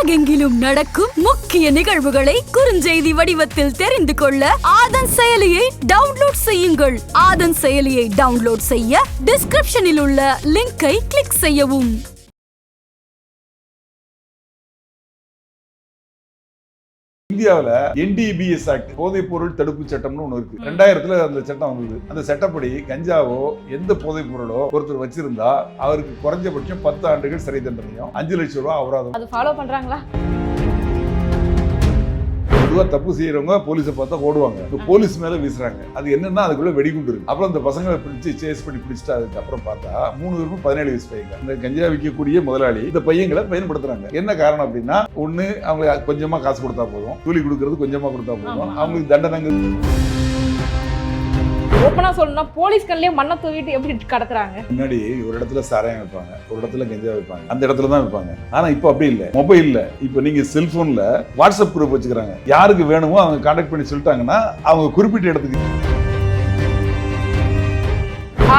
உலகெங்கிலும் நடக்கும் முக்கிய நிகழ்வுகளை குறுஞ்செய்தி வடிவத்தில் தெரிந்து கொள்ள ஆதன் செயலியை டவுன்லோட் செய்யுங்கள். ஆதன் செயலியை டவுன்லோட் செய்ய டிஸ்கிரிப்ஷனில் உள்ள லிங்கை கிளிக் செய்யவும். இந்தியாவில் NDBS ஆக்ட் போதைப் பொருள் தடுப்பு சட்டம்னு ஒன்று இருக்கு. 2000 அந்த சட்டம் வந்தது. அந்த சட்டப்படி கஞ்சாவோ எந்த போதைப் பொருளோ ஒருத்தர் வச்சிருந்தா அவருக்கு குறைஞ்சபட்சம் 10 ஆண்டுகள் சிறை தண்டனையும் 5 லட்சம் ரூபாய் அபராதம். அது ஃபாலோ பண்றாங்களா? பொதுவாக தப்பு செய்யறவங்க போலீஸை பார்த்தா ஓடுவாங்க. போலீஸ் மேல வீசுறாங்க. அது என்னன்னா அதுக்குள்ள வெடிகுண்டு இருக்கு. அப்புறம் அந்த பசங்களை பிடிச்சி சேஸ் பண்ணி பிடிச்சிட்டு அதுக்கப்புறம் பார்த்தா 3 பேருக்கும் 17 வயசு பையங்க. இந்த கஞ்சா விற்கக்கூடிய முதலாளி இந்த பையங்களை பயன்படுத்துறாங்க. என்ன காரணம் அப்படின்னா, ஒண்ணு அவங்க கொஞ்சமா காசு கொடுத்தா போதும், கூலி கொடுக்கறது கொஞ்சமா கொடுத்தா போதும், அவங்களுக்கு தண்டனை. ஓப்பனா சொல்லணும்னா போலீஸ் கண்ணிலே மண்ணை தூவிட்டு எப்படி கடத்துறாங்க. முன்னாடி ஒரு இடத்துல சாராயம் வைப்பாங்க, ஒரு இடத்துல கஞ்சா வைப்பாங்க, அந்த இடத்துல தான் வைப்பாங்க. ஆனா இப்போ அப்படி இல்லை. மொபைல்ல இப்போ நீங்க செல்போன்ல வாட்ஸ்அப் குரூப் வச்சுக்கிறாங்க. யாருக்கு வேணுமோ அவங்க கான்டாக்ட் பண்ணி சொல்லிட்டாங்கன்னா அவங்க குறிப்பிட்ட இடத்துக்கு.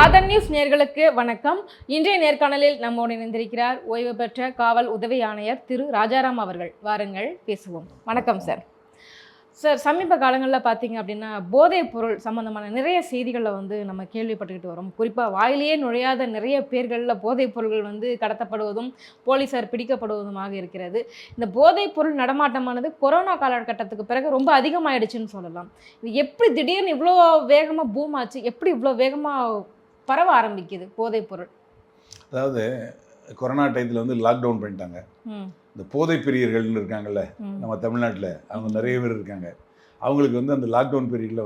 ஆதன் நியூஸ் நேயர்களுக்கு வணக்கம். இன்றைய நேர்காணலில் நம்மோடு இணைந்திருக்கிறார் ஓய்வு பெற்ற காவல் உதவி ஆணையர் திரு ராஜாராம் அவர்கள். வாருங்கள் பேசுவோம். வணக்கம் சார். சார், சமீப காலங்களில் பார்த்தீங்க அப்படின்னா போதைப் பொருள் சம்மந்தமான நிறைய செய்திகளில் நம்ம கேள்விப்பட்டுக்கிட்டு வரோம். குறிப்பாக வாயிலேயே நுழையாத நிறைய பேர்களில் போதைப் பொருள்கள் கடத்தப்படுவதும் போலீஸார் பிடிக்கப்படுவதுமாக இருக்கிறது. இந்த போதைப் பொருள் நடமாட்டமானது கொரோனா காலகட்டத்துக்கு பிறகு ரொம்ப அதிகமாகிடுச்சுன்னு சொல்லலாம். இது எப்படி திடீர்னு இவ்வளோ வேகமாக பூம் ஆச்சு? எப்படி இவ்வளோ வேகமாக பரவ ஆரம்பிக்குது போதைப் பொருள்? அதாவது கொரோனா டயத்தில் லாக்டவுன் பண்ணிட்டாங்க. இந்த போதை பிரியர்கள்னு இருக்காங்கல்ல நம்ம தமிழ்நாட்டில், அவங்க நிறைய பேர் இருக்காங்க. அவங்களுக்கு அந்த லாக்டவுன் பீரியடில்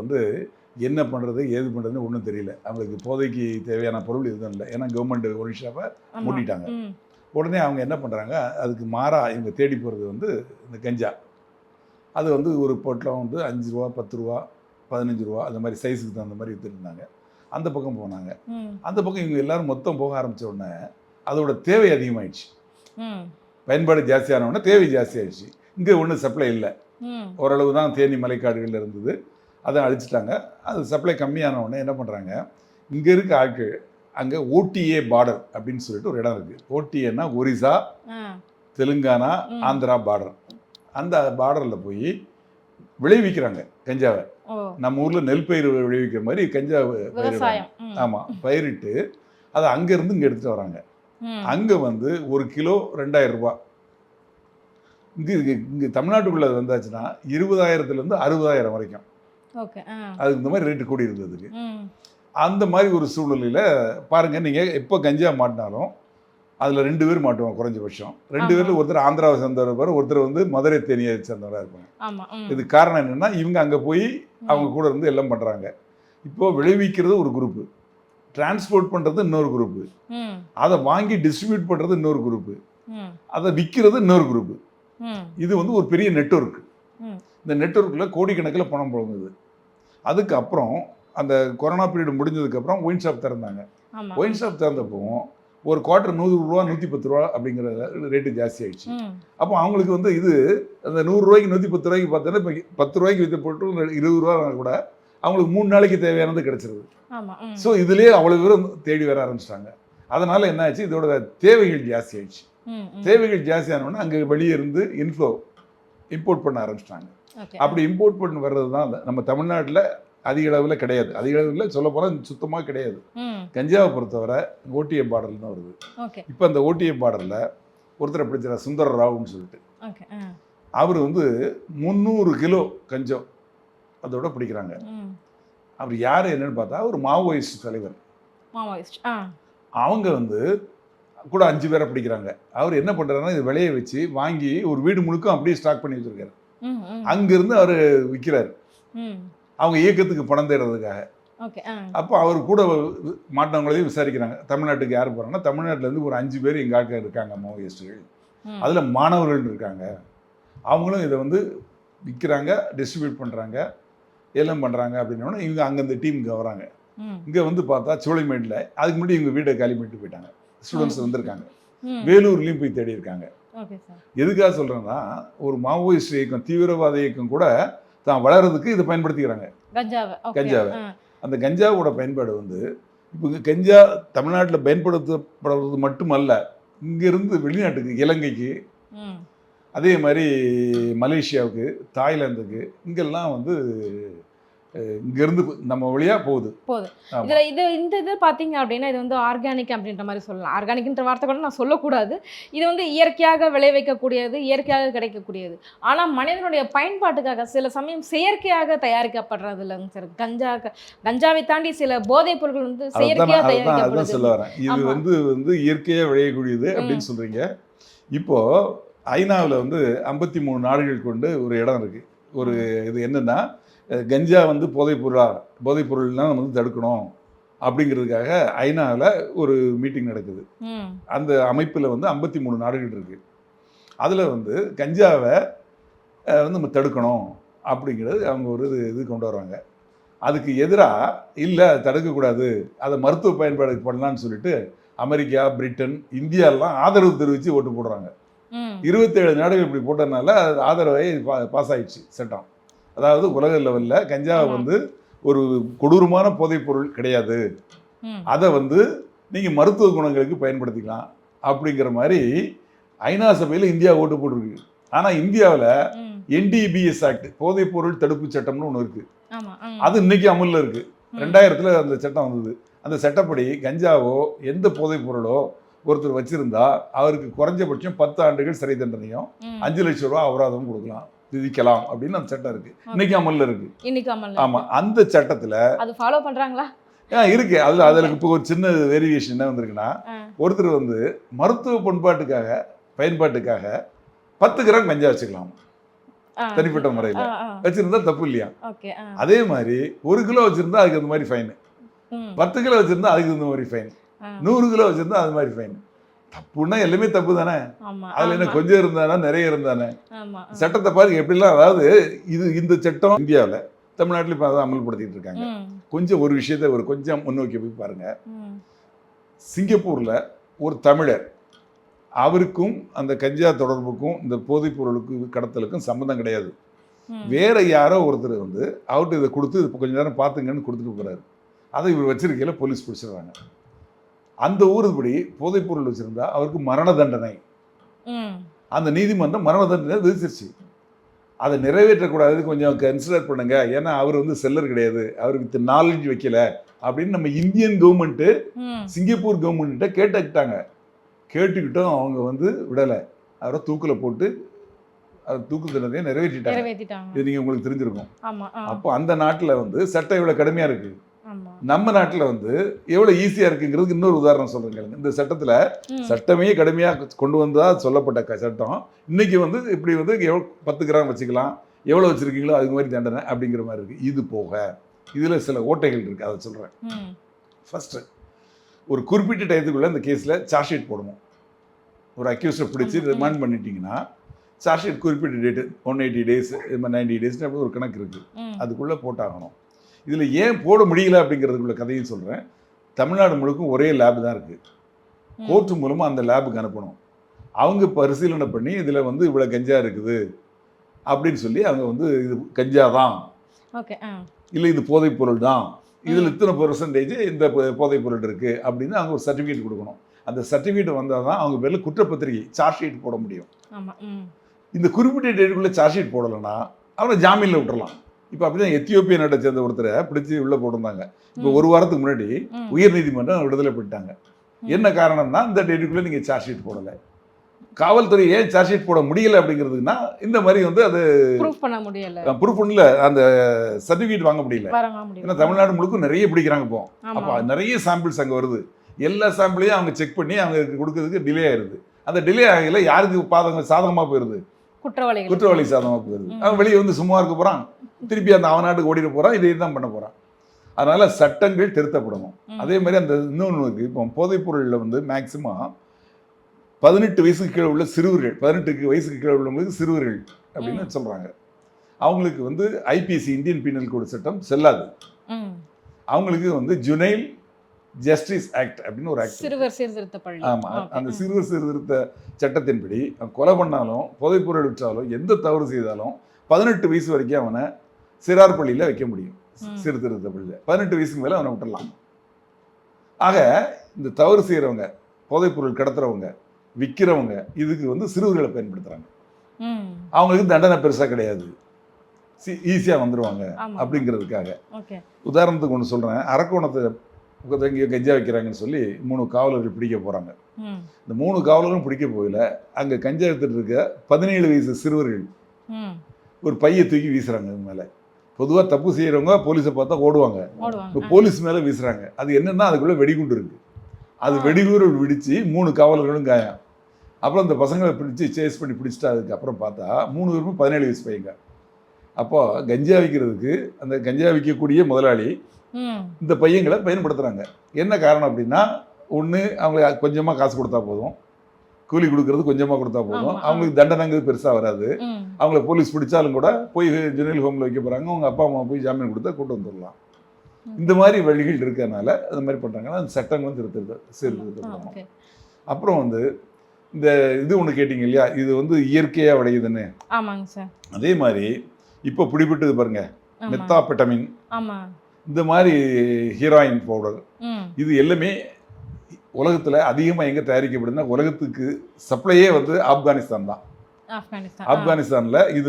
என்ன பண்ணுறது ஏது பண்ணுறதுன்னு ஒன்றும் தெரியல. அவங்களுக்கு போதைக்கு தேவையான பொருள் எதுவும் இல்லை. ஏன்னா கவர்மெண்ட் ஒன் ஷாப்பை மூடிட்டாங்க. உடனே அவங்க என்ன பண்ணுறாங்க, அதுக்கு மாறாக இவங்க தேடி போகிறது இந்த கஞ்சா. அது ஒரு பொட்டலம் 5 ரூபா 10 ரூபா 15 ரூபா அந்த மாதிரி சைஸுக்கு தகுந்த மாதிரி விற்றுருந்தாங்க. அந்த பக்கம் போனாங்க. அந்த பக்கம் இவங்க எல்லோரும் மொத்தம் போக ஆரம்பித்த உடனே அதோட தேவை அதிகமாகிடுச்சு. பயன்பாடு ஜாஸ்தியான உடனே தேவை ஜாஸ்தியாகிடுச்சு. இங்கே ஒன்றும் சப்ளை இல்லை. ஓரளவு தான் தேனி மலைக்காடுகள் இருந்தது, அதை அழிச்சிட்டாங்க. அது சப்ளை கம்மியான உடனே என்ன பண்ணுறாங்க, இங்கே இருக்க ஆட்கள் அங்கே OTA பார்டர் அப்படின்னு சொல்லிட்டு ஒரு இடம் இருக்குது. OTAன்னா ஒரிசா, தெலுங்கானா, ஆந்திரா பார்டர். அந்த பார்டரில் போய் விளைவிக்கிறாங்க கஞ்சாவை. நம்ம ஊரில் நெல் பயிர் விளைவிக்கிற மாதிரி கஞ்சா பயிர். ஆமாம், பயிரிட்டு அதை அங்கேருந்து இங்கே எடுத்துகிட்டு வராங்க. அங்கே 1 கிலோ 2000 ரூபா. இங்கே தமிழ்நாட்டுக்குள்ளே வந்தாச்சுன்னா 20,000 60,000 வரைக்கும். அதுக்கு இந்த மாதிரி ரேட்டு கூடி இருந்ததுக்கு. அந்த மாதிரி ஒரு சூழ்நிலையில் பாருங்கள், நீங்கள் எப்போ கஞ்சா மாட்டினாலும் அதில் 2 பேர் மாட்டுவாங்க குறைஞ்சபட்சம். 2 பேரில் ஒருத்தர் ஆந்திராவை சேர்ந்தவர் இருப்பார், ஒருத்தர் மதுரை தேனியை சேர்ந்தவராக இருப்பாங்க. இது காரணம் என்னென்னா, இவங்க அங்கே போய் அவங்க கூட இருந்து எல்லாம் பண்ணுறாங்க. இப்போது விளைவிக்கிறது ஒரு குரூப்பு, டிரான்ஸ்போர்ட் பண்ணுறது இன்னொரு குரூப்பு, அதை வாங்கி டிஸ்ட்ரிபியூட் பண்ணுறது இன்னொரு குரூப்பு, அதை விற்கிறது இன்னொரு குரூப்பு. இது ஒரு பெரிய நெட்வொர்க். இந்த நெட்வொர்க்கில் கோடிக்கணக்கில் பணம் புழங்குது. அதுக்கப்புறம் அந்த கொரோனா பீரியட் முடிஞ்சதுக்கப்புறம் ஒயின் ஷாப் திறந்தாங்க. ஒயின் ஷாப் திறந்தப்போ ஒரு குவார்ட்டர் 100 ரூபா 110 ரூபா அப்படிங்கிற ரேட்டு ஜாஸ்தி ஆகிடுச்சு. அப்போ அவங்களுக்கு இது அந்த 100 ரூபாய்க்கு 110 ரூபாய்க்கு பார்த்தோன்னா இப்போ 10 ரூபாய்க்கு விற்று போட்டு 20 ரூபா கூட அவங்களுக்கு 3 நாளைக்கு தேவையானது கிடைச்சிருது. ஸோ இதுலேயே அவ்வளோ பேரும் தேடி வர ஆரம்பிச்சிட்டாங்க. அதனால் என்ன ஆச்சு, இதோட தேவைகள் ஜாஸ்தி ஆயிடுச்சு. தேவைகள் ஜாஸ்தியானோன்னா அங்கே வெளியே இருந்து இம்போர்ட் பண்ண ஆரம்பிச்சிட்டாங்க. அப்படி இம்போர்ட் பண்ணி வர்றது தான் நம்ம தமிழ்நாட்டில் அதிக அளவில் கிடையாது. அதிக அளவில் சொல்ல போனால் சுத்தமாக கிடையாது. கஞ்சாவை பொறுத்தவரை OTA பார்டரில் தான் வருது. இப்போ அந்த OTA பார்டரில் ஒருத்தரை பிடிச்சார், சுந்தர ராவுன்னு சொல்லிட்டு. அவர் 300 கிலோ கஞ்சம் அதோட பிடிக்கிறாங்க. அவர் யார் என்னன்னு பார்த்தா ஒரு மாவோயிஸ்ட் தலைவர். அவங்க கூட 5 பேரை பிடிக்கிறாங்க. அவர் என்ன பண்ணுறாருன்னா, இது விளைய வச்சு வாங்கி ஒரு வீடு முழுக்க அப்படியே ஸ்டாக் பண்ணி வச்சுருக்காரு. அங்கேருந்து அவர் விற்கிறார் அவங்க இயக்கத்துக்கு பணம் தேடுறதுக்காக. அப்போ அவர் கூட மாட்டினவங்களையும் விசாரிக்கிறாங்க. தமிழ்நாட்டுக்கு யார் போகிறாங்கன்னா, தமிழ்நாட்டிலேருந்து ஒரு 5 பேர் எங்கள் ஆட்கள் இருக்காங்க மாவோயிஸ்டுகள். அதில் மாணவர்கள் இருக்காங்க. அவங்களும் இதை விற்கிறாங்க, டிஸ்ட்ரிபியூட் பண்ணுறாங்க, எல்லாம் பண்ணுறாங்க. அப்படின்னோடனே இவங்க அங்கே இந்த டீமுக்கு வராங்க. இங்கே பார்த்தா சோழிமேட்டில் அதுக்கு முன்னாடி இவங்க வீட்டை காலி பண்ணிட்டு போயிட்டாங்க. ஸ்டூடெண்ட்ஸ் வந்திருக்காங்க. வேலூர்லேயும் போய் தேடி இருக்காங்க. எதுக்காக சொல்கிறேன்னா, ஒரு மாவோயிஸ்ட் இயக்கம், தீவிரவாத இயக்கம் கூட தான் வளர்கிறதுக்கு இதை பயன்படுத்திக்கிறாங்க கஞ்சாவை. அந்த கஞ்சாவோட பயன்பாடு இப்போ கஞ்சா தமிழ்நாட்டில் பயன்படுத்தப்படுறது மட்டுமல்ல, இங்கேருந்து வெளிநாட்டுக்கு, இலங்கைக்கு, அதே மாதிரி மலேசியாவுக்கு, தாய்லாந்துக்கு இங்கெல்லாம் வந்து இங்கேருந்து நம்ம வழியாக போகுது. இதில் இந்த இது பார்த்தீங்க அப்படின்னா இது வந்து ஆர்கானிக் அப்படின்ற மாதிரி சொல்லலாம். ஆர்கானிக்ன்ற வார்த்தை கூட நான் சொல்லக்கூடாது. இது வந்து இயற்கையாக விளைவிக்கக்கூடியது, இயற்கையாக கிடைக்கக்கூடியது. ஆனால் மனிதனுடைய பயன்பாட்டுக்காக சில சமயம் செயற்கையாக தயாரிக்கப்படுறது இல்லைங்க சார். கஞ்சாவை தாண்டி சில போதைப் பொருட்கள் வந்து செயற்கையாக தயாரிக்கப்படுது. சொல்ல வரேன். இது வந்து இயற்கையாக விளையக்கூடியது அப்படின்னு சொல்கிறீங்க. இப்போது ஐநாவில் வந்து 53 நாடுகள் கொண்டு ஒரு இடம் இருக்குது. ஒரு இது என்னென்னா, கஞ்சா வந்து போதைப்பொருள்லாம் நம்ம வந்து தடுக்கணும் அப்படிங்கிறதுக்காக ஐநாவில் ஒரு மீட்டிங் நடக்குது. அந்த அமைப்பில் வந்து 53 நாடுகள் இருக்குது. அதில் வந்து கஞ்சாவை வந்து நம்ம தடுக்கணும் அப்படிங்கிறது அவங்க ஒரு இது கொண்டு வர்றாங்க. அதுக்கு எதிராக இல்லை தடுக்கக்கூடாது, அதை மருத்துவ பயன்பாடுக்கு பண்ணலான்னு சொல்லிட்டு அமெரிக்கா, பிரிட்டன், இந்தியாலாம் ஆதரவு தெரிவித்து ஓட்டு போடுறாங்க. 27 நாடுகள் இப்படி போட்டதுனால ஆதரவை பாஸ் ஆயிடுச்சு சட்டம். அதாவது உலக லெவலில் கஞ்சாவை வந்து ஒரு கொடூரமான போதைப் பொருள் கிடையாது, அதை வந்து நீங்கள் மருத்துவ குணங்களுக்கு பயன்படுத்திக்கலாம் அப்படிங்கிற மாதிரி ஐநா சபையில் இந்தியா ஓட்டு போட்டிருக்கு. ஆனால் இந்தியாவில் NDBS ஆக்ட், போதைப் பொருள் தடுப்பு சட்டம்னு ஒன்று இருக்குது. அது இன்னைக்கு அமலில் இருக்குது. 2000 அந்த சட்டம் வந்தது. அந்த சட்டப்படி கஞ்சாவோ எந்த போதைப் பொருளோ ஒருத்தர் வச்சிருந்தா அவருக்கு குறைஞ்சபட்சம் 10 ஆண்டுகள் சிறை தண்டனையும் 5 லட்சம் ரூபா அபராதம் கொடுக்கலாம், விதிக்கலாம் அப்படின்னு அந்த சட்டம் இருக்கு. இன்னைக்கு அமல்ல இருக்கு. ஆமா, அந்த சட்டத்துல அது ஃபாலோ பண்றாங்களா? இருக்கு. அதுல இப்போ ஒரு சின்ன வேரியேஷன் என்ன வந்திருக்குன்னா, ஒருத்தர் வந்து மருத்துவ பயன்பாட்டுக்காக 10 கிராம் கஞ்சா வச்சுக்கலாம் தனிப்பட்ட முறையில் வச்சிருந்தா தப்பு இல்லையா? அதே மாதிரி 1 கிலோ வச்சிருந்தா அதுக்கு அந்த மாதிரி ஃபைன், 10 கிலோ வச்சிருந்தா அதுக்கு இந்த மாதிரி ஃபைன், 100 கிலோ வச்சிருந்தா அது மாதிரி ஃபைன். தப்புன்னா எல்லாமே தப்பு தானே. அதுல என்ன கொஞ்சம் இருந்தானே நிறைய இருந்தானே. சட்டத்தை பாருங்க எப்படிலாம். அதாவது இந்த சட்டம் இந்தியாவில், தமிழ்நாட்டில் இப்போ அதான் அமல்படுத்திட்டு இருக்காங்க. கொஞ்சம் ஒரு விஷயத்த கொஞ்சம் முன்னோக்கி போய் பாருங்க. சிங்கப்பூர்ல ஒரு தமிழர், அவருக்கும் அந்த கஞ்சா தொடர்புக்கும் இந்த போதைப் பொருளுக்கு கடத்தலுக்கும் சம்மந்தம் கிடையாது. வேற யாரோ ஒருத்தர் வந்து அவர்கிட்ட இதை கொடுத்து கொஞ்ச நேரம் பார்த்துங்கன்னு கொடுத்துட்டு போறாரு. அதை இவர் வச்சிருக்கையில போலீஸ் பிடிச்சிடுறாங்க. அந்த ஊருப்படி போதைப் பொருள் வச்சிருந்தா அவருக்கு மரண தண்டனை. அந்த நீதிமன்றம் மரண தண்டனை விதிச்சிருச்சு. அதை நிறைவேற்றக்கூடாது, கொஞ்சம் கன்சிடர் பண்ணுங்க, ஏன்னா அவர் வந்து செல்லர் கிடையாது, அவருக்கு நாலேஜ் வைக்கல அப்படின்னு நம்ம இந்தியன் கவர்மெண்ட் சிங்கப்பூர் கவர்மெண்ட்ட கேட்டுக்கிட்டாங்க. கேட்டுக்கிட்டோம், அவங்க வந்து விடலை, அவரை தூக்கில் போட்டு தூக்கு தண்டனையை நிறைவேற்றிட்டாங்க. இது நீங்க உங்களுக்கு தெரிஞ்சிருக்கும். அப்போ அந்த நாட்டில் வந்து சட்டம் இவ்வளவு கடுமையா இருக்கு. நம்ம நாட்டில் வந்து எவ்வளவு ஈஸியா இருக்குங்கிறதுக்கு இன்னொரு உதாரணம் சொல்றேன். இந்த சட்டத்துல சட்டமே கடுமையா கொண்டு வந்தா சொல்லப்பட்ட சட்டம் இன்னைக்கு வந்து இப்படி வந்து 10 கிராம் வச்சுக்கலாம், எவ்வளவு வச்சிருக்கீங்களோ அதுக்கு மாதிரி தண்டனை அப்படிங்கிற மாதிரி இருக்கு. இது போக இதுல சில ஓட்டைகள் இருக்கு, அதை சொல்றேன். ஃபர்ஸ்ட், ஒரு குறிப்பிட்ட டயத்துக்குள்ள இந்த கேஸ்ல சார்ஜ் ஷீட் போடணும். ஒரு அக்யூஸ்டை பிடிச்சி ரிமாண்ட் பண்ணிட்டீங்கன்னா சார்ஜ் ஷீட் குறிப்பிட்ட டேட்டு 180 டேஸ், 90 டேஸ் அப்படி ஒரு கணக்கு இருக்கு, அதுக்குள்ள போட்டாகணும். இதுல ஏன் போட முடியல அப்படிங்கிறதுக்குள்ள கதையும் சொல்றேன். தமிழ்நாடு முழுக்கும் ஒரே லேப் தான் இருக்கு. கோர்ட்டு மூலமா அந்த லேபுக்கு அனுப்பணும். அவங்க பரிசீலனை பண்ணி இதுல வந்து இவ்வளவு கஞ்சா இருக்குது அப்படின்னு சொல்லி அவங்க வந்து இது கஞ்சா தான், இல்ல இது போதைப் பொருள் தான், இதுல இத்தனை % இந்த போதைப் பொருள் இருக்கு அப்படின்னு அவங்க ஒரு சர்டிஃபிகேட் கொடுக்கணும். அந்த சர்டிஃபிகேட் வந்தால் தான் அவங்க பேர்ல குற்றப்பத்திரிகை சார்ஜ் ஷீட் போட முடியும். இந்த குறிப்பிட்ட டேட்டுக்குள்ள சார்ஜ் ஷீட் போடலைன்னா அவனை ஜாமீன்ல விட்டுறலாம். இப்போ அப்படிதான் எத்தியோப்பிய நாட்டை சேர்ந்த ஒருத்தரை பிடிச்சி உள்ள போட்டிருந்தாங்க. இப்போ ஒரு வாரத்துக்கு முன்னாடி உயர் நீதிமன்றம் விடுதலை பண்ணிட்டாங்க. என்ன காரணம்னா, இந்த டேட்டுக்குள்ள நீங்க சார்ஜ் ஷீட் போடலை. காவல்துறை ஏன் சார்ஜ் ஷீட் போட முடியல அப்படிங்கிறதுனா, இந்த மாதிரி வந்து அது ப்ரூஃப் பண்ணல, அந்த சர்டிஃபிகேட் வாங்க முடியல. ஏன்னா தமிழ்நாடு முழுக்க நிறைய பிடிக்கிறாங்க. இப்போ அப்போ நிறைய சாம்பிள்ஸ் அங்கே வருது. எல்லா சாம்பிளையும் அவங்க செக் பண்ணி அவங்க கொடுக்கறதுக்கு டிலே ஆயிருது. அந்த டிலே ஆகல யாருக்கு சாதகமாக போயிருது? குற்றவாளி சாதகமாக போயிருது. அவன் வெளியே வந்து சும்மா இருக்க போறான், திருப்பி அந்த அவன் நாட்டுக்கு ஓடிட்டு போறான், இதை தான் பண்ண போறான். அதனால சட்டங்கள் திருத்தப்படணும். அதே மாதிரி அந்த இன்னொன்று இருக்கு. இப்போ போதைப் பொருளில் வந்து மேக்சிமம் 18 வயசுக்கு கீழே உள்ள சிறுவர்கள், 18 வயசுக்கு கீழே உள்ளவங்களுக்கு சிறுவர்கள் அப்படின்னு சொல்றாங்க. அவங்களுக்கு வந்து IPC இந்தியன் பீனல் கோட் சட்டம் செல்லாது. அவங்களுக்கு வந்து ஜுனைல் ஜஸ்டிஸ் ஆக்ட் அப்படின்னு ஒரு ஆக்ட், சிறுவர் சீர்திருத்த பள்ளி. ஆமா, அந்த சிறுவர் சீர்திருத்த சட்டத்தின்படி போதைப்பொருள் போதைப் பொருள் விற்றாலும் எந்த தவறு செய்தாலும் 18 வயசு வரைக்கும் அவனை சிறார் பள்ளியில வைக்க முடியும். சீர்திருத்த பள்ளியில் 18 வயசுக்கு மேல அவனை விட்டுடலாம். ஆக இந்த தவறு செய்யறவங்க, போதைப் பொருள் கடத்துறவங்க, விற்கிறவங்க, இதுக்கு வந்து சிறுவர்களை பயன்படுத்துறாங்க. அவங்களுக்கு தண்டனை பெருசாக கிடையாது, ஈஸியாக வந்துடுவாங்க அப்படிங்கிறதுக்காக. உதாரணத்துக்கு ஒன்று சொல்கிறேன். அரக்கோணத்தை இங்கே கஞ்சா வைக்கிறாங்கன்னு சொல்லி 3 காவலர்கள் பிடிக்க போகிறாங்க. இந்த 3 காவலர்களும் பிடிக்க போகல, அங்கே கஞ்சா எடுத்துகிட்டு இருக்க 17 வயசு சிறுவர்கள் ஒரு பையை தூக்கி வீசுகிறாங்க. அது மேலே பொதுவாக தப்பு செய்கிறவங்க போலீஸை பார்த்தா ஓடுவாங்க, இப்போ போலீஸ் மேலே வீசுகிறாங்க. அது என்னென்னா அதுக்குள்ளே வெடிகுண்டு இருக்குது. அது வெடிகுண்டு வெடித்து 3 காவலர்களும் காயம். அப்புறம் அந்த பசங்களை பிடிச்சி சேஸ் பண்ணி பிடிச்சிட்டா. அதுக்கப்புறம் பார்த்தா 3 பேருமே 17 வயசு பையங்க. அப்போ கஞ்சா விற்கிறதுக்கு அந்த கஞ்சா விற்கக்கூடிய முதலாளி இந்த பையங்களை பயன்படுத்துகிறாங்க. என்ன காரணம் அப்படின்னா, ஒன்று அவங்களுக்கு கொஞ்சமாக காசு கொடுத்தா போதும், கூலி கொடுக்கறது கொஞ்சமாக கொடுத்தா போதும், அவங்களுக்கு தண்டனைங்கிறது பெருசாக வராது. அவங்கள போலீஸ் பிடிச்சாலும் கூட போய் ஜெனரல் ஹோமில் வைக்க போகிறாங்க, அவங்க அப்பா அம்மா போய் ஜாமீன் கொடுத்தா கூட்டு வந்துடலாம். இந்த மாதிரி வழிகள் இருக்கிறதுனால அது மாதிரி பண்ணுறாங்கன்னா அந்த சட்டங்களும் சீர்திருத்தம். அப்புறம் இந்த இது ஒன்று கேட்டிங்க இல்லையா, இது இயற்கையாக விளையுதுன்னு. ஆமாங்க சார். அதே மாதிரி இப்போ பிடிபட்டது பாருங்க, மெத்தாபெட்டமின், இந்த மாதிரி ஹீரோயின் பவுடர், இது எல்லாமே உலகத்தில் அதிகமாக எங்கே தயாரிக்கப்படுதுன்னா, உலகத்துக்கு சப்ளையே ஆப்கானிஸ்தான் தான். ஆப்கானிஸ்தானில் இது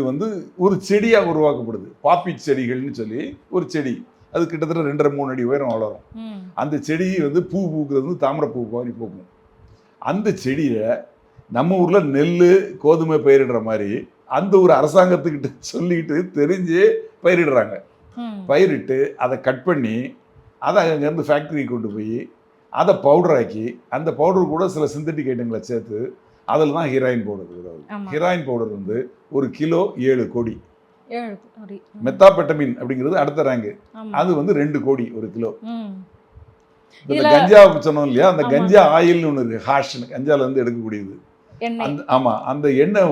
ஒரு செடியாக உருவாக்கப்படுது. பாப்பி செடிகள்னு சொல்லி ஒரு செடி, அது கிட்டத்தட்ட 2.5-3 அடி உயரம் வளரும். அந்த செடி பூ பூக்குறது தாமரைப்பூ மாதிரி பூக்கும். அந்த செடியை நம்ம ஊரில் நெல் கோதுமை பயிரிடுற மாதிரி அந்த ஒரு அரசாங்கத்துக்கிட்ட சொல்லிட்டு தெரிஞ்சு பயிரிடுறாங்க. பயிரிட்டு அதை கட் பண்ணி அதை அங்கேருந்து ஃபேக்ட்ரிக்கு கொண்டு போய் அதை பவுடராக்கி, அந்த பவுடர் கூட சில சிந்தட்டிக் ஐட்டங்களை சேர்த்து அதில் தான் ஹீராயின் பவுடர். ஹீராயின் பவுடர் 1 கிலோ 7 கோடி. மெத்தாபெட்டமின் அப்படிங்கிறது அடுத்த ரேங்கு, அது 2 கோடி 1 கிலோ. இந்த கஞ்சா சொன்னோம் இல்லையா, அந்த கஞ்சா ஆயில்னு ஒன்று இருக்கு, ஹாஷ்னு, கஞ்சாலேருந்து எடுக்கக்கூடியது. ஆமாம், அந்த எண்ணெய்